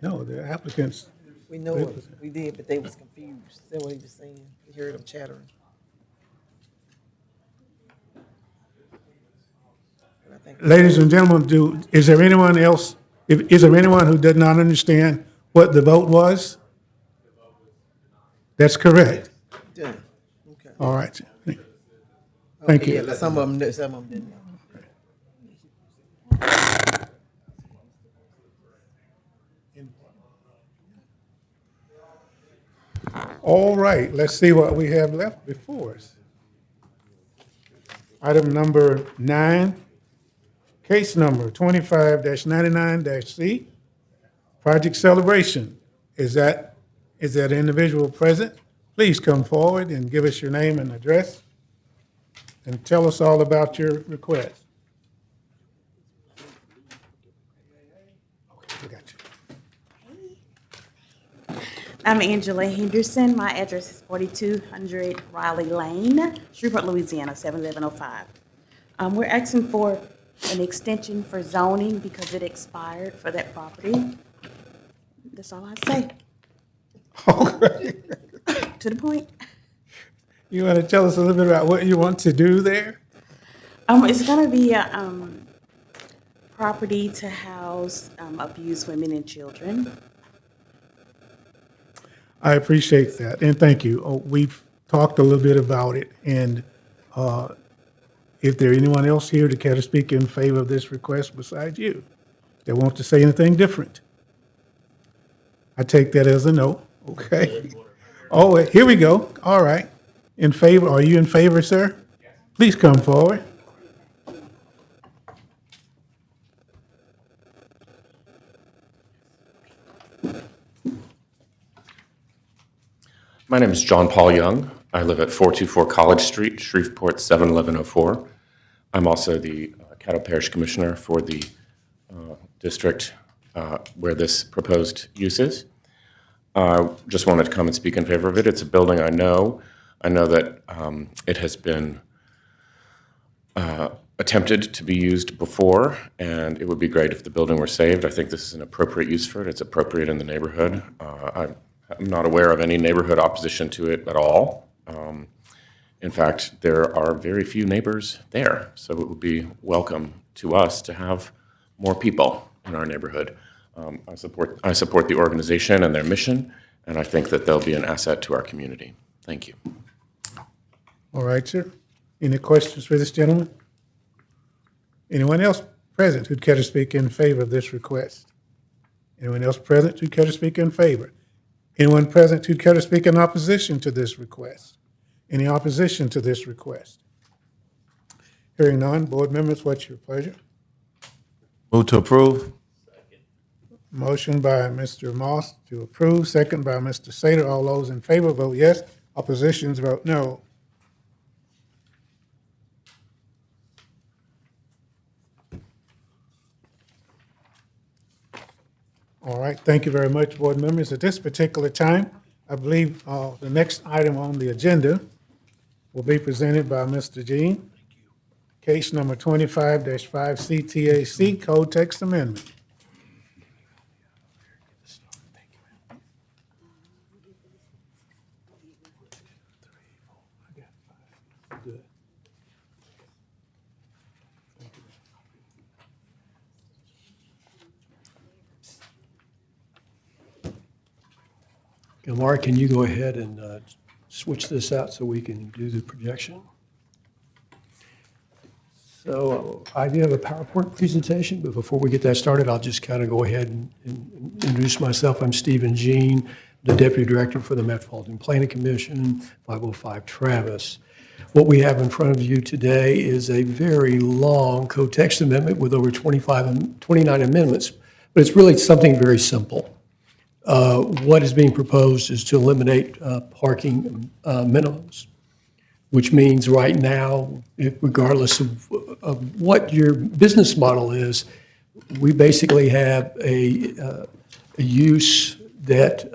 No, the applicants. We know it, we did, but they was confused. Is that what he was saying? We heard them chattering. And I think Ladies and gentlemen, is there anyone else, is there anyone who did not understand what the vote was? That's correct. Yeah, okay. All right. Thank Okay, you. yeah, some of them did, some of them didn't. All right, let's see what we have left before us. Item number 9, case number 25-99-C, project celebration. Is that individual present? Please come forward and give us your name and address and tell us all about your request. We got you. I'm Angela Henderson. My address is 4200 Riley Lane, Shreveport, Louisiana, 71105. We're asking for an extension for zoning because it expired for that property. That's all I say. To the point. You want to tell us a little bit about what you want to do there? It's gonna be a property to house abused women and children. I appreciate that, and thank you. We've talked a little bit about it, and if there anyone else here to care to speak in favor of this request besides you, that want to say anything different, I take that as a no. Okay. Oh, here we go. All right. In favor? Are you in favor, sir? Please come forward. My name is John Paul Young. I live at 424 College Street, Shreveport, 71104. I'm also the Caddo Parish Commissioner for the district where this proposed use is. Just wanted to come and speak in favor of it. It's a building I know. I know that it has been attempted to be used before, and it would be great if the building were saved. I think this is an appropriate use for it. It's appropriate in the neighborhood. I'm not aware of any neighborhood opposition to it at all. In fact, there are very few neighbors there, so it would be welcome to us to have more people in our neighborhood. I support the organization and their mission, and I think that they'll be an asset to our community. Thank you. All right, sir. Any questions for this gentleman? Anyone else present who'd care to speak in favor of this request? Anyone else present who'd care to speak in favor? Anyone present who'd care to speak in opposition to this request? Any opposition to this request? Hearing none, board members, what's your pleasure? Move to approve. Motion by Mr. Moss to approve, second by Mr. Sater. All those in favor vote yes. Oppositions vote no. All right, thank you very much, board members. At this particular time, I believe the next item on the agenda will be presented by Mr. Jean. Case number 25-5 CTAC Code Text Amendment. Mark, can you go ahead and switch this out so we can do the projection? So I do have a PowerPoint presentation, but before we get that started, I'll just kind of go ahead and introduce myself. I'm Stephen Jean, the Deputy Director for the Metropolitan Planning Commission, 505 Travis. What we have in front of you today is a very long code text amendment with over 29 amendments, but it's really something very simple. What is being proposed is to eliminate parking minimums, which means right now, regardless of what your business model is, we basically have a use that,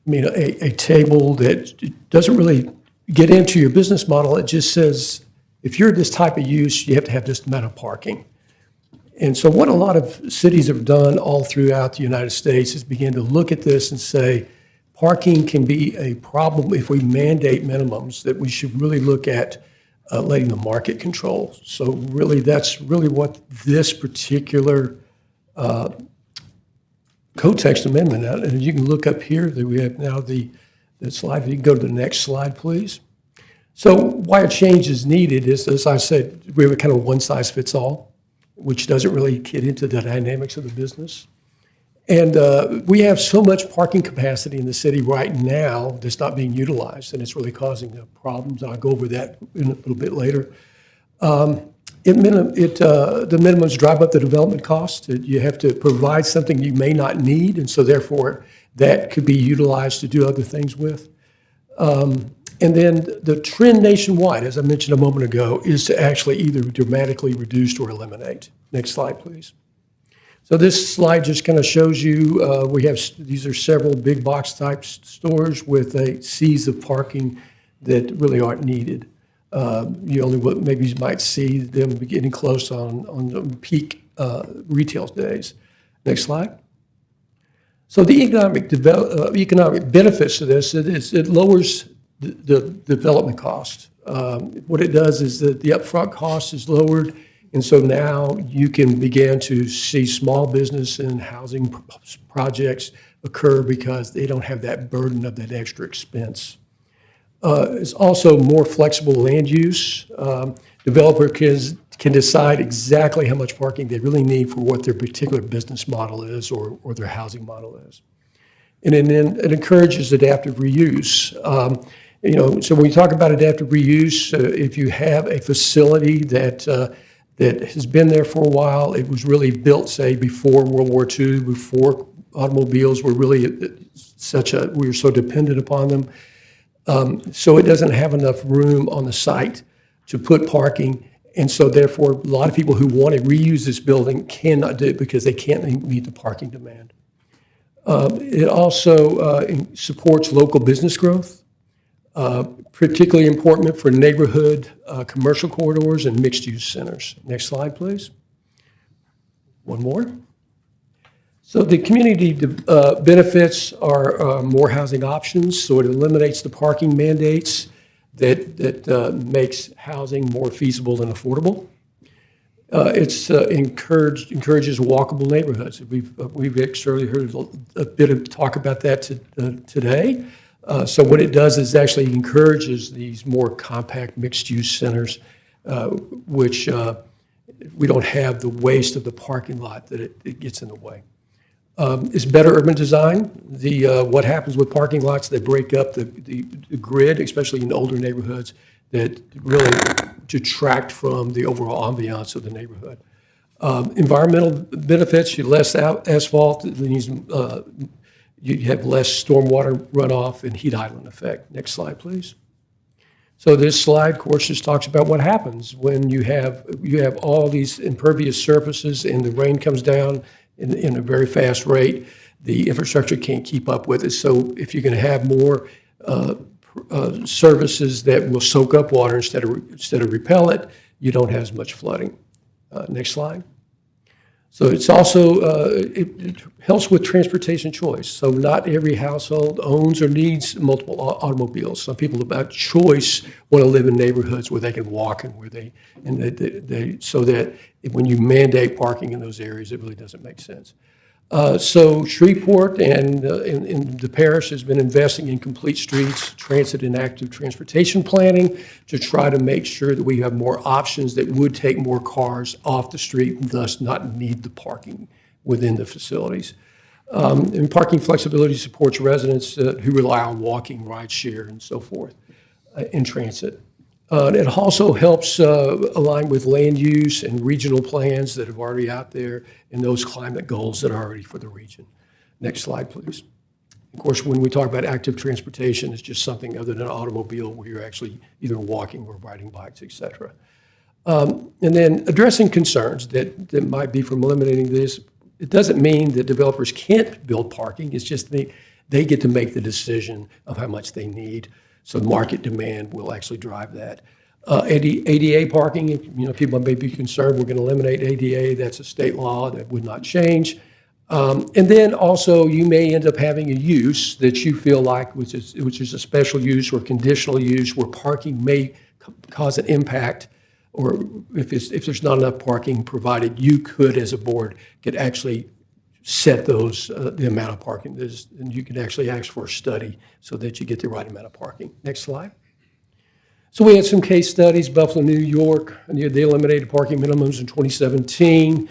a table that doesn't really get into your business model. It just says, if you're this type of use, you have to have this amount of parking. And so what a lot of cities have done all throughout the United States is begin to look at this and say, parking can be a problem if we mandate minimums, that we should really look at letting the market control. So really, that's really what this particular code text amendment, and you can look up here that we have now the slide. You can go to the next slide, please. So why a change is needed is, as I said, we have a kind of one size fits all, which doesn't really get into the dynamics of the business. And we have so much parking capacity in the city right now that's not being utilized, and it's really causing problems. I'll go over that in a little bit later. The minimums drive up the development cost. You have to provide something you may not need, and so therefore that could be utilized to do other things with. And then the trend nationwide, as I mentioned a moment ago, is to actually either dramatically reduce or eliminate. Next slide, please. So this slide just kind of shows you, these are several big box type stores with a seas of parking that really aren't needed. You only, maybe you might see them getting close on the peak retail days. Next slide. So the economic benefits to this, it lowers the development cost. What it does is that the upfront cost is lowered, and so now you can begin to see small business and housing projects occur because they don't have that burden of that extra expense. It's also more flexible land use. Developer can decide exactly how much parking they really need for what their particular business model is or their housing model is. And then it encourages adaptive reuse. So when we talk about adaptive reuse, if you have a facility that has been there for a while, it was really built, say, before World War II, before automobiles were really we were so dependent upon them. So it doesn't have enough room on the site to put parking. And so therefore, a lot of people who want to reuse this building cannot do it because they can't meet the parking demand. It also supports local business growth, particularly important for neighborhood commercial corridors and mixed-use centers. Next slide, please. One more. So the community benefits are more housing options, so it eliminates the parking mandates that makes housing more feasible and affordable. It's encourages walkable neighborhoods. We've actually heard a bit of talk about that today. So what it does is actually encourages these more compact mixed-use centers, which we don't have the waste of the parking lot that it gets in the way. It's better urban design. What happens with parking lots, they break up the grid, especially in older neighborhoods, that really detract from the overall ambiance of the neighborhood. Environmental benefits, you less asphalt, you have less stormwater runoff and heat island effect. Next slide, please. So this slide, of course, just talks about what happens when you have all these impervious surfaces and the rain comes down in a very fast rate. The infrastructure can't keep up with it. So if you're going to have more services that will soak up water instead of repel it, you don't have as much flooding. Next slide. So it's also, it helps with transportation choice. So not every household owns or needs multiple automobiles. Some people about choice want to live in neighborhoods where they can walk and where so that when you mandate parking in those areas, it really doesn't make sense. So Shreveport and the parish has been investing in complete streets, transit and active transportation planning to try to make sure that we have more options that would take more cars off the street and thus not need the parking within the facilities. And parking flexibility supports residents who rely on walking, ride share, and so forth in transit. It also helps align with land use and regional plans that are already out there and those climate goals that are already for the region. Next slide, please. Of course, when we talk about active transportation, it's just something other than an automobile where you're actually either walking or riding bikes, et cetera. And then addressing concerns that might be from eliminating this. It doesn't mean that developers can't build parking. It's just they get to make the decision of how much they need. So market demand will actually drive that. ADA parking, people may be concerned we're going to eliminate ADA. That's a state law that would not change. And then also you may end up having a use that you feel like, which is a special use or conditional use where parking may cause an impact, or if there's not enough parking provided, you could, as a board, could actually set those, the amount of parking. And you can actually ask for a study so that you get the right amount of parking. Next slide. So we had some case studies. Buffalo, New York, they eliminated parking minimums in 2017.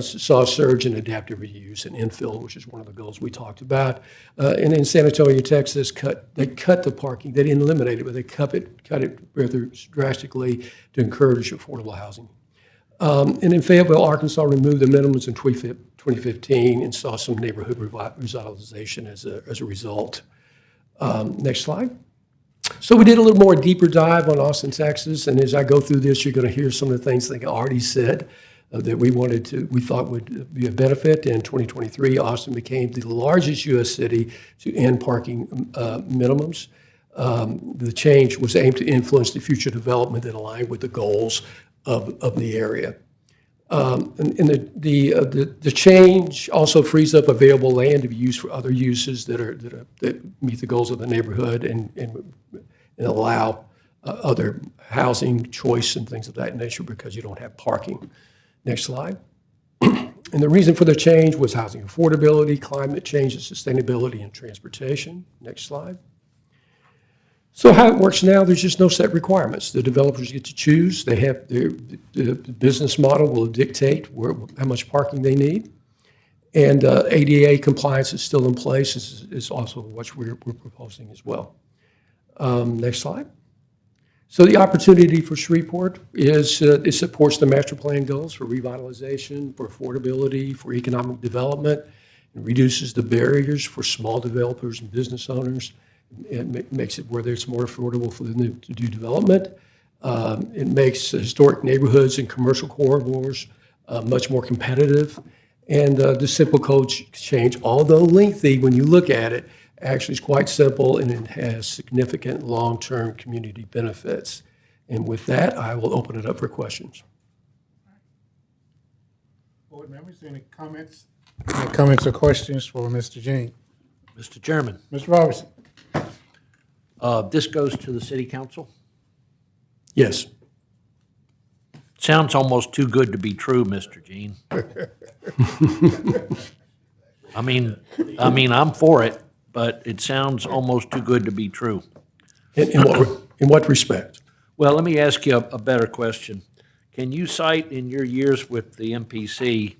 Saw a surge in adaptive reuse and infill, which is one of the goals we talked about. And in San Antonio, Texas, they cut the parking. They didn't eliminate it, but they cut it rather drastically to encourage affordable housing. And in Fayetteville, Arkansas, removed the minimums in 2015 and saw some neighborhood revitalization as a result. Next slide. So we did a little more deeper dive on Austin, Texas, and as I go through this, you're going to hear some of the things that I already said. that we thought would be a benefit. In 2023, Austin became the largest U.S. city to end parking minimums. The change was aimed to influence the future development that aligned with the goals of the area. And the change also frees up available land to be used for other uses that meet the goals of the neighborhood and allow other housing choice and things of that nature because you don't have parking. Next slide. And the reason for the change was housing affordability, climate change, and sustainability and transportation. Next slide. So how it works now, there's just no set requirements. The developers get to choose. They have the business model will dictate how much parking they need. And ADA compliance is still in place. Is also what we're proposing as well. Next slide. So the opportunity for Shreveport is it supports the master plan goals for revitalization, for affordability, for economic development. It reduces the barriers for small developers and business owners. It makes it where it's more affordable for them to do development. It makes historic neighborhoods and commercial corridors much more competitive. And the simple code change, although lengthy when you look at it, actually is quite simple and it has significant long-term community benefits. And with that, I will open it up for questions. Board members, any comments? Any comments or questions for Mr. Jean? Mr. Chairman. Mr. Robertson? This goes to the city council? Yes. Sounds almost too good to be true, Mr. Jean. I mean, I'm for it, but it sounds almost too good to be true. In what respect? Well, let me ask you a better question. Can you cite in your years with the MPC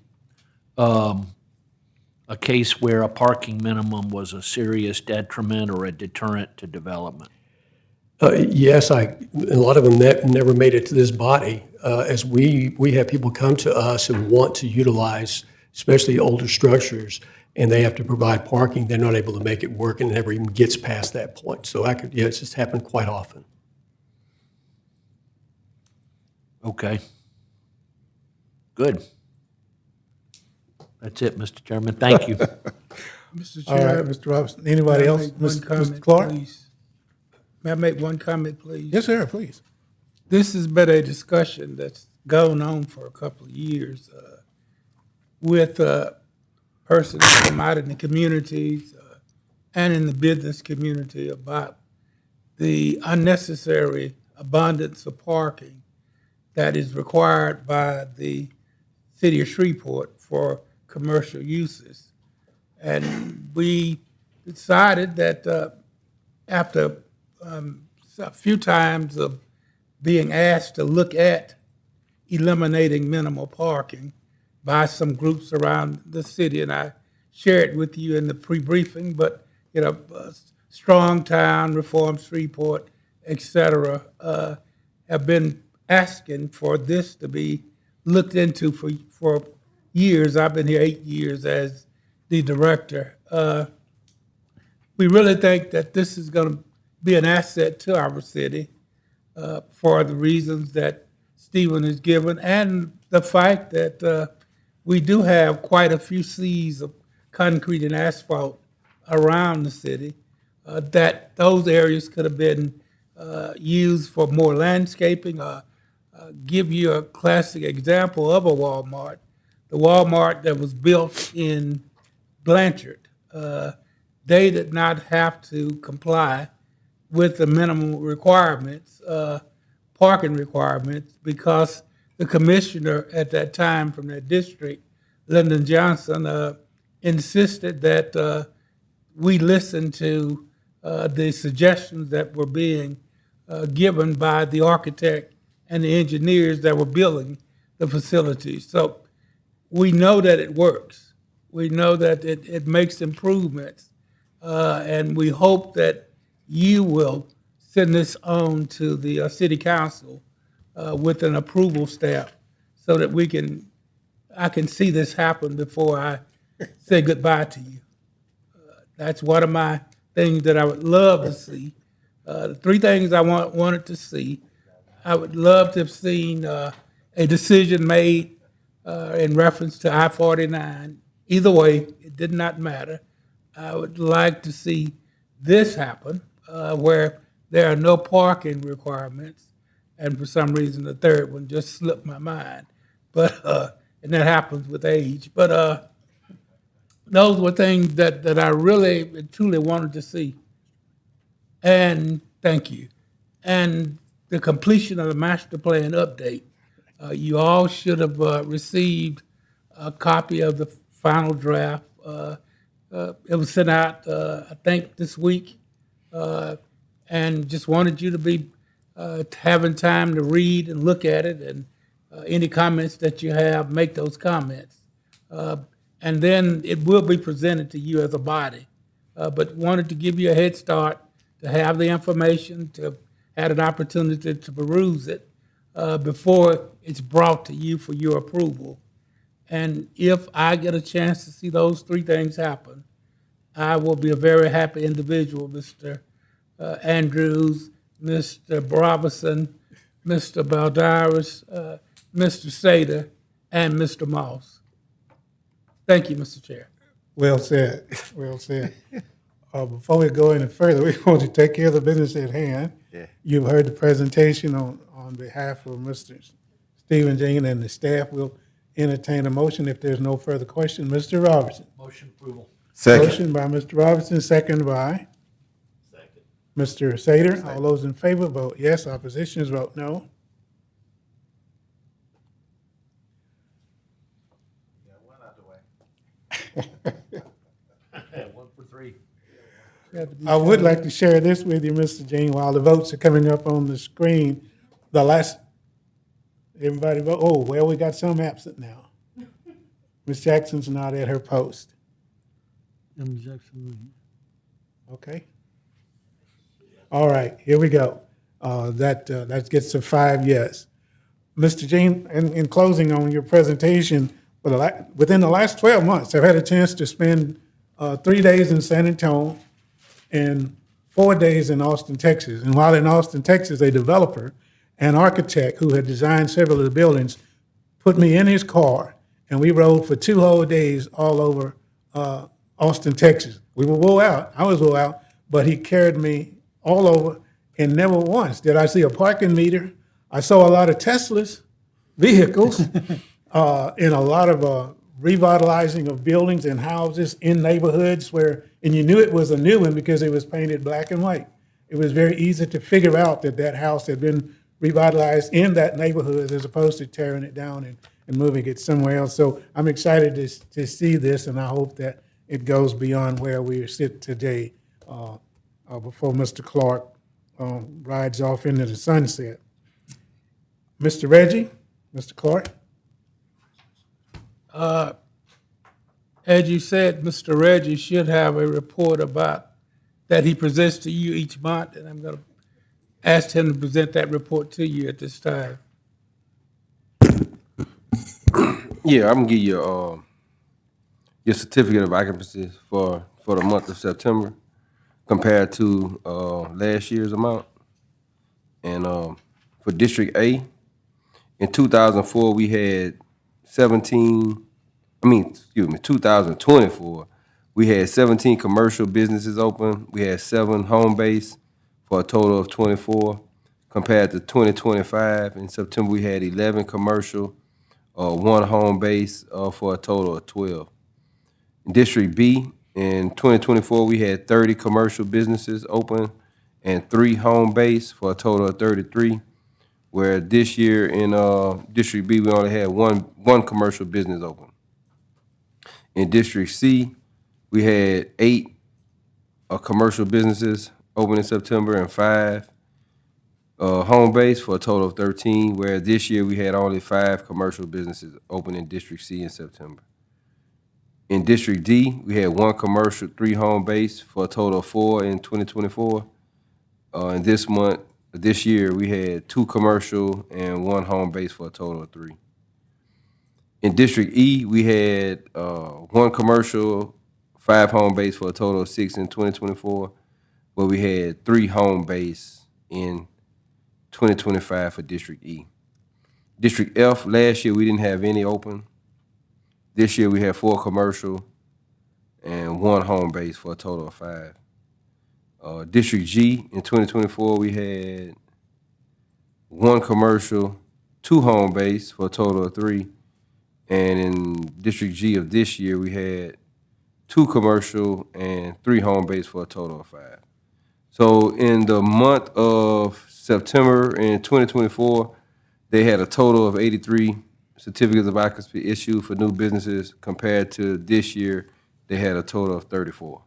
a case where a parking minimum was a serious detriment or a deterrent to development? Yes, a lot of them never made it to this body. As we have people come to us and want to utilize, especially older structures, and they have to provide parking, they're not able to make it work and it never even gets past that point. So it's just happened quite often. Okay. Good. That's it, Mr. Chairman. Thank you. Mr. All Chair. right, Mr. Robertson. Anybody else? Mr. Clark? May I make one comment, please? Yes, sir, please. This has been a discussion that's gone on for a couple of years with persons from out in the communities and in the business community about the unnecessary abundance of parking that is required by the city of Shreveport for commercial uses. And we decided that after a few times of being asked to look at eliminating minimal parking by some groups around the city, and I shared with you in the pre-briefing, but Strong Town, Reform Shreveport, et cetera, have been asking for this to be looked into for years. I've been here 8 years as the director. We really think that this is going to be an asset to our city for the reasons that Stephen has given, and the fact that we do have quite a few seas of concrete and asphalt around the city, that those areas could have been used for more landscaping. Give you a classic example of a Walmart. The Walmart that was built in Blanchard, they did not have to comply with the minimum requirements, parking requirements, because the commissioner at that time from that district, Lyndon Johnson, insisted that we listen to the suggestions that were being given by the architect and the engineers that were building the facilities. So we know that it works. We know that it makes improvements. And we hope that you will send this on to the city council with an approval stamp so that I can see this happen before I say goodbye to you. That's one of my things that I would love to see. The three things I wanted to see: I would love to have seen a decision made in reference to I-49. Either way, it did not matter. I would like to see this happen, where there are no parking requirements, and for some reason, the third one just slipped my mind. But, and that happens with age. But those were things that I really and truly wanted to see. And thank you. And the completion of the master plan update. You all should have received a copy of the final draft. It was sent out, I think, this week. And just wanted you to be having time to read and look at it, and any comments that you have, make those comments. And then it will be presented to you as a body. But wanted to give you a head start to have the information, to have an opportunity to peruse it before it's brought to you for your approval. And if I get a chance to see those three things happen, I will be a very happy individual, Mr. Andrews, Mr. Brobison, Mr. Baldaris, Mr. Sater, and Mr. Moss. Thank you, Mr. Chair. Well said, well said. Before we go any further, we want to take care of the business at hand. Yeah. You've heard the presentation on behalf of Mr. Stephen Jean and the staff. We'll entertain a motion if there's no further question. Mr. Robertson. Motion approval. Second. Motion by Mr. Robertson, second by? Second. Mr. Sater. All those in favor vote yes. Oppositions vote no. One for three. I would like to share this with you, Mr. Jean, while the votes are coming up on the screen. Everybody vote, oh, well, we got some absent now. Ms. Jackson's not at her post. Okay. All right, here we go. That gets to 5 yes. Mr. Jean, in closing on your presentation, within the last 12 months, I've had a chance to spend 3 days in San Antonio and 4 days in Austin, Texas. And while in Austin, Texas, a developer and architect who had designed several of the buildings put me in his car, and we rode for 2 whole days all over Austin, Texas. We were wore out. I was wore out, but he carried me all over, and never once did I see a parking meter. I saw a lot of Teslas, vehicles, and a lot of revitalizing of buildings and houses in neighborhoods and you knew it was a new one because it was painted black and white. It was very easy to figure out that house had been revitalized in that neighborhood as opposed to tearing it down and moving it somewhere else. So I'm excited to see this, and I hope that it goes beyond where we sit today before Mr. Clark rides off into the sunset. Mr. Reggie, Mr. Clark. As you said, Mr. Reggie should have a report that he presents to you each month, and I'm going to ask him to present that report to you at this time. Yeah, I'm gonna give you your certificate of occupancy for the month of September compared to last year's amount. And for District A, in 2004 we had 2024, we had 17 commercial businesses open. We had 7 home base for a total of 24. Compared to 2025, in September, we had 11 commercial, 1 home base for a total of 12. In District B, in 2024, we had 30 commercial businesses open and 3 home base for a total of 33. Where this year in District B, we only had one commercial business open. In District C, we had 8 commercial businesses open in September and 5 home base for a total of 13, where this year we had only 5 commercial businesses open in District C in September. In District D, we had 1 commercial, 3 home base for a total of 4 in 2024. And this year, we had 2 commercial and 1 home base for a total of 3. In District E, we had 1 commercial, 5 home base for a total of 6 in 2024, where we had 3 home base in 2025 for District E. District F, last year we didn't have any open. This year, we had 4 commercial and 1 home base for a total of 5. District G, in 2024, we had 1 commercial, 2 home base for a total of 3. And in District G of this year, we had 2 commercial and 3 home base for a total of 5. So in the month of September in 2024, they had a total of 83 certificates of occupancy issued for new businesses. Compared to this year, they had a total of 34. All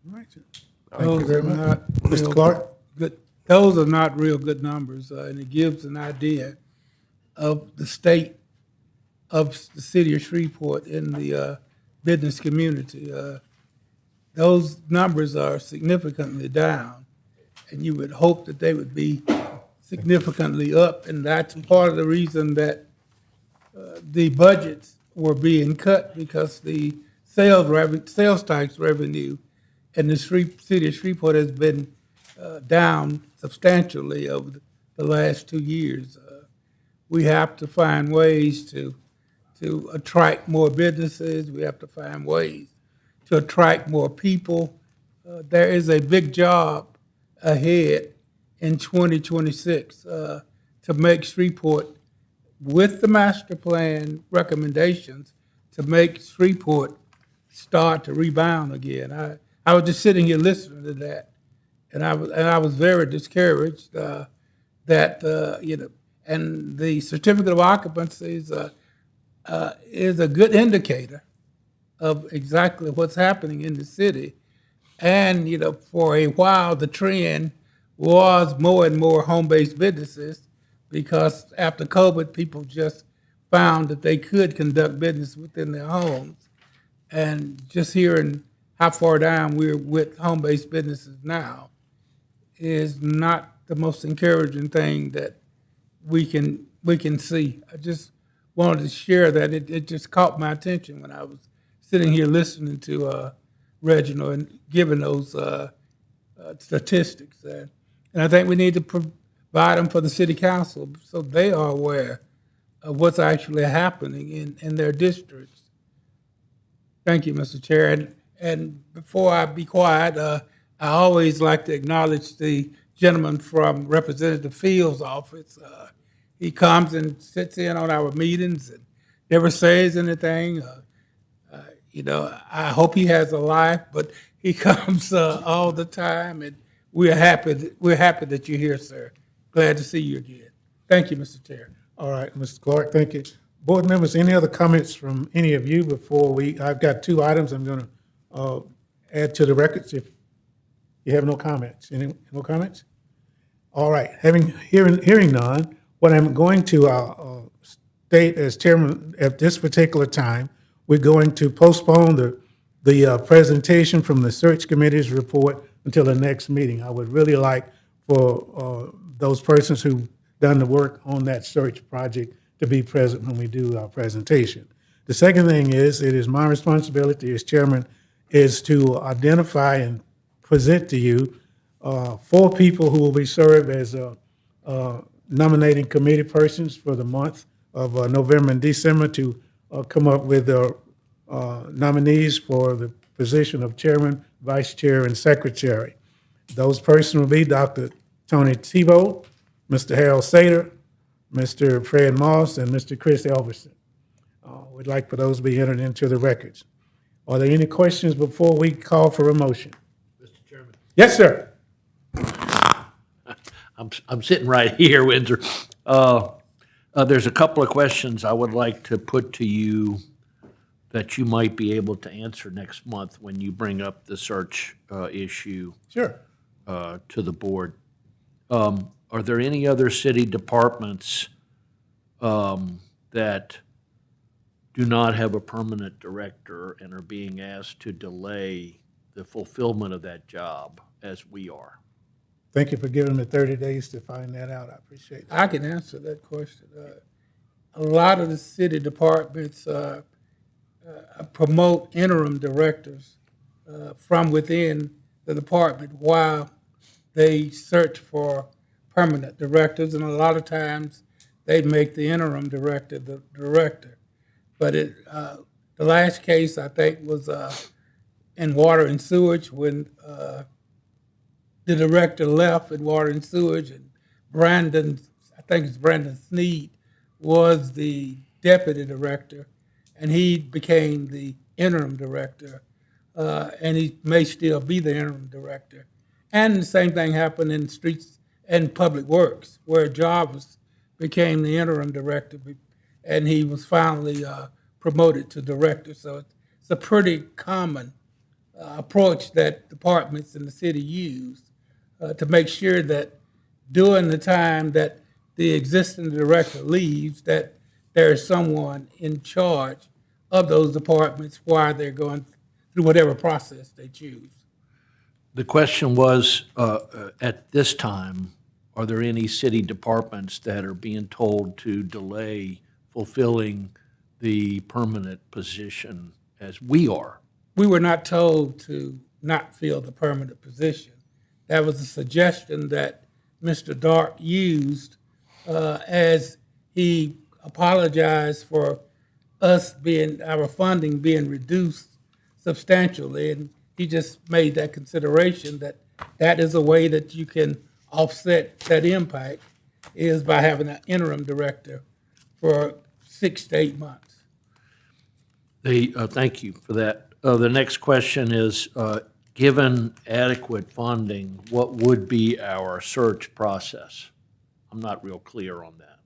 right. Those Thank you very are much. not Mr. real Clark? good. Those are not real good numbers, and it gives an idea of the state of the city of Shreveport in the business community. Those numbers are significantly down, and you would hope that they would be significantly up, and that's part of the reason that the budgets were being cut, because the sales tax revenue in the city of Shreveport has been down substantially over the last 2 years. We have to find ways to attract more businesses. We have to find ways to attract more people. There is a big job ahead in 2026 to make Shreveport, with the master plan recommendations, to make Shreveport start to rebound again. I was just sitting here listening to that, and I was very discouraged that and the certificate of occupancy is a good indicator of exactly what's happening in the city. And for a while the trend was more and more home-based businesses, because after COVID, people just found that they could conduct business within their homes. And just hearing how far down we're with home-based businesses now is not the most encouraging thing that we can see. I just wanted to share that. It just caught my attention when I was sitting here listening to Reginald and giving those statistics. And I think we need to provide them for the city council so they are aware of what's actually happening in their districts. Thank you, Mr. Chair. And before I be quiet, I always like to acknowledge the gentleman from Representative Fields' office. He comes and sits in on our meetings and never says anything. I hope he has a life, but he comes all the time, and we're happy that you're here, sir. Glad to see you again. Thank you, Mr. Chair. All right, Mr. Clark, thank you. Board members, any other comments from any of you before I've got 2 items I'm going to add to the records if you have no comments. No comments? All right, hearing none, what I'm going to state as chairman at this particular time, we're going to postpone the presentation from the search committee's report until the next meeting. I would really like for those persons who've done the work on that search project to be present when we do our presentation. The second thing is, it is my responsibility as chairman is to identify and present to you 4 people who will be served as nominating committee persons for the month of November and December to come up with nominees for the position of chairman, vice chair, and secretary. Those persons will be Dr. Tony Tebow, Mr. Harold Sater, Mr. Fred Moss, and Mr. Chris Elverson. We'd like for those to be entered into the records. Are there any questions before we call for a motion? Mr. Chairman. Yes, sir. I'm sitting right here, Windsor. There's a couple of questions I would like to put to you that you might be able to answer next month when you bring up the search issue. Sure. To the board. Are there any other city departments that do not have a permanent director and are being asked to delay the fulfillment of that job as we are? Thank you for giving me 30 days to find that out. I appreciate that. I can answer that question. A lot of the city departments promote interim directors from within the department while they search for permanent directors, and a lot of times they make the interim director the director. But the last case, I think, was in water and sewage when the director left in water and sewage, and Brandon, I think it's Brandon Sneed, was the deputy director, and he became the interim director, and he may still be the interim director. And the same thing happened in streets and public works, where Jarvis became the interim director, and he was finally promoted to director. So it's a pretty common approach that departments in the city use to make sure that during the time that the existing director leaves, that there is someone in charge of those departments while they're going through whatever process they choose. The question was, at this time, are there any city departments that are being told to delay fulfilling the permanent position as we are? We were not told to not fill the permanent position. That was a suggestion that Mr. Dark used as he apologized for our funding being reduced substantially. And he just made that consideration that that is a way that you can offset that impact, is by having an interim director for 6 to 8 months. Thank you for that. The next question is, given adequate funding, what would be our search process? I'm not real clear on that.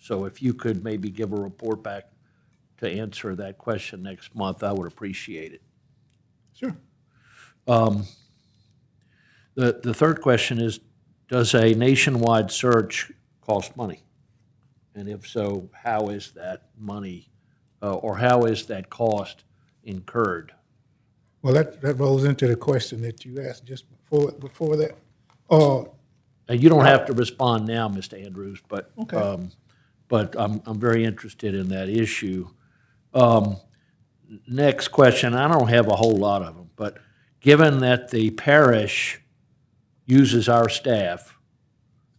So if you could maybe give a report back to answer that question next month, I would appreciate it. Sure. The third question is, does a nationwide search cost money? And if so, how is that money, or how is that cost incurred? Well, that rolls into the question that you asked just before that. And you don't have to respond now, Mr. Andrews, but Okay. but I'm very interested in that issue. Next question, I don't have a whole lot of them, but given that the parish uses our staff,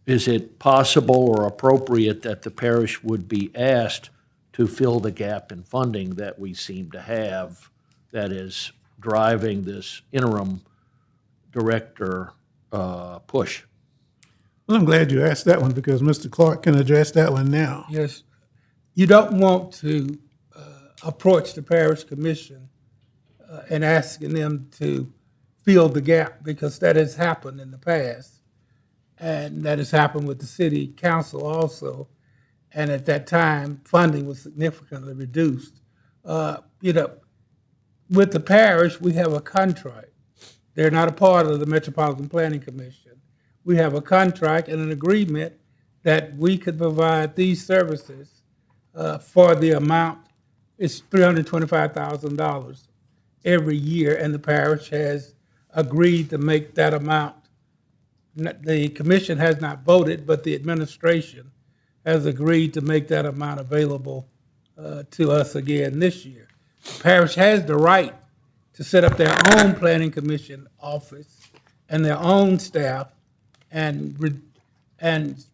is it possible or appropriate that the parish would be asked to fill the gap in funding that we seem to have that is driving this interim director push? Well, I'm glad you asked that one because Mr. Clark can address that one now. Yes, you don't want to approach the parish commission and asking them to fill the gap, because that has happened in the past. And that has happened with the city council also. And at that time, funding was significantly reduced. With the parish, we have a contract. They're not a part of the Metropolitan Planning Commission. We have a contract and an agreement that we could provide these services for the amount, it's $325,000 every year, and the parish has agreed to make that amount. The commission has not voted, but the administration has agreed to make that amount available to us again this year. The parish has the right to set up their own planning commission office and their own staff and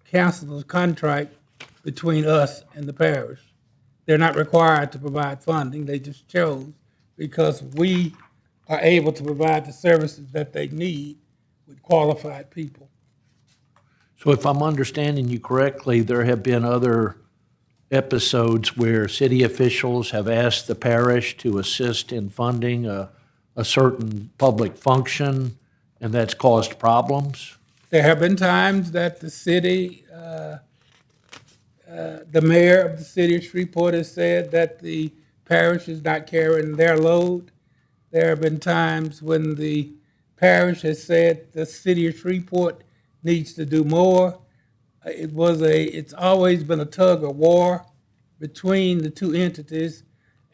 cancel the contract between us and the parish. They're not required to provide funding. They just chose because we are able to provide the services that they need with qualified people. So if I'm understanding you correctly, there have been other episodes where city officials have asked the parish to assist in funding a certain public function, and that's caused problems? There have been times that the city, the mayor of the city of Shreveport has said that the parish is not carrying their load. There have been times when the parish has said the city of Shreveport needs to do more. It's always been a tug of war between the two entities.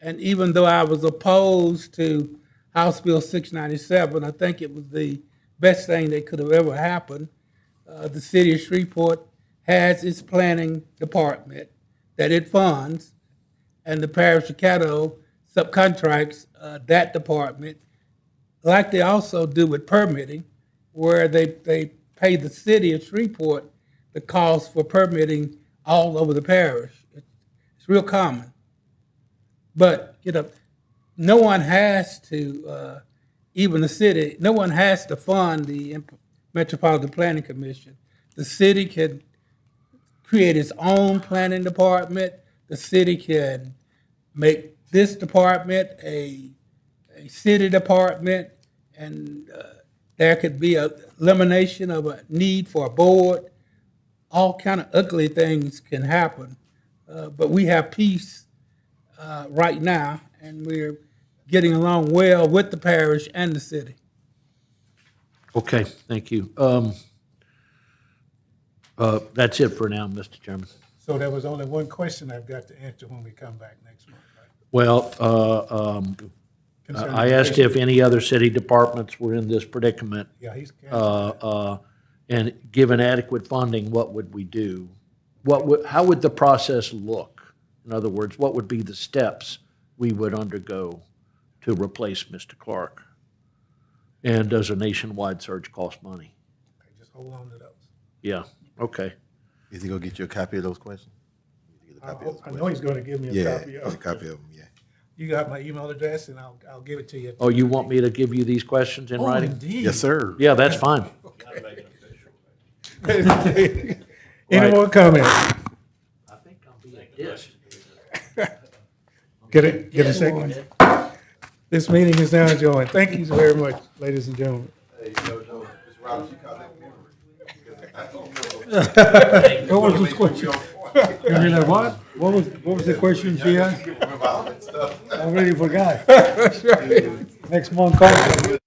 And even though I was opposed to House Bill 697, I think it was the best thing that could have ever happened. The city of Shreveport has its planning department that it funds, and the parish of Caddo subcontracts that department, like they also do with permitting, where they pay the city of Shreveport the cost for permitting all over the parish. It's real common. But, no one has to, even the city, no one has to fund the Metropolitan Planning Commission. The city can create its own planning department. The city can make this department a city department, and there could be a elimination of a need for a board. All kind of ugly things can happen, but we have peace right now, and we're getting along well with the parish and the city. Okay, thank you. That's it for now, Mr. Chairman. So there was only one question I've got to answer when we come back next month, right? Well, Concerning I the asked if any other city departments were in this predicament. Yeah, he's. And given adequate funding, what would we do? How would the process look? In other words, what would be the steps we would undergo to replace Mr. Clark? And does a nationwide search cost money? Okay, just hold on to those. Yeah, okay. Is he gonna get you a copy of those questions? I know he's gonna give me a copy of A copy of them, yeah. You got my email address, and I'll give it to you. Oh, you want me to give you these questions in Oh, writing? indeed. Yes, sir. Yeah, that's fine. Any more comments? I think I'll be a dish. Get a second? This meeting is now adjourned. Thank you very much, ladies and gentlemen. What was the question? You mean like what? What was the question she asked? I already forgot. Next month, call.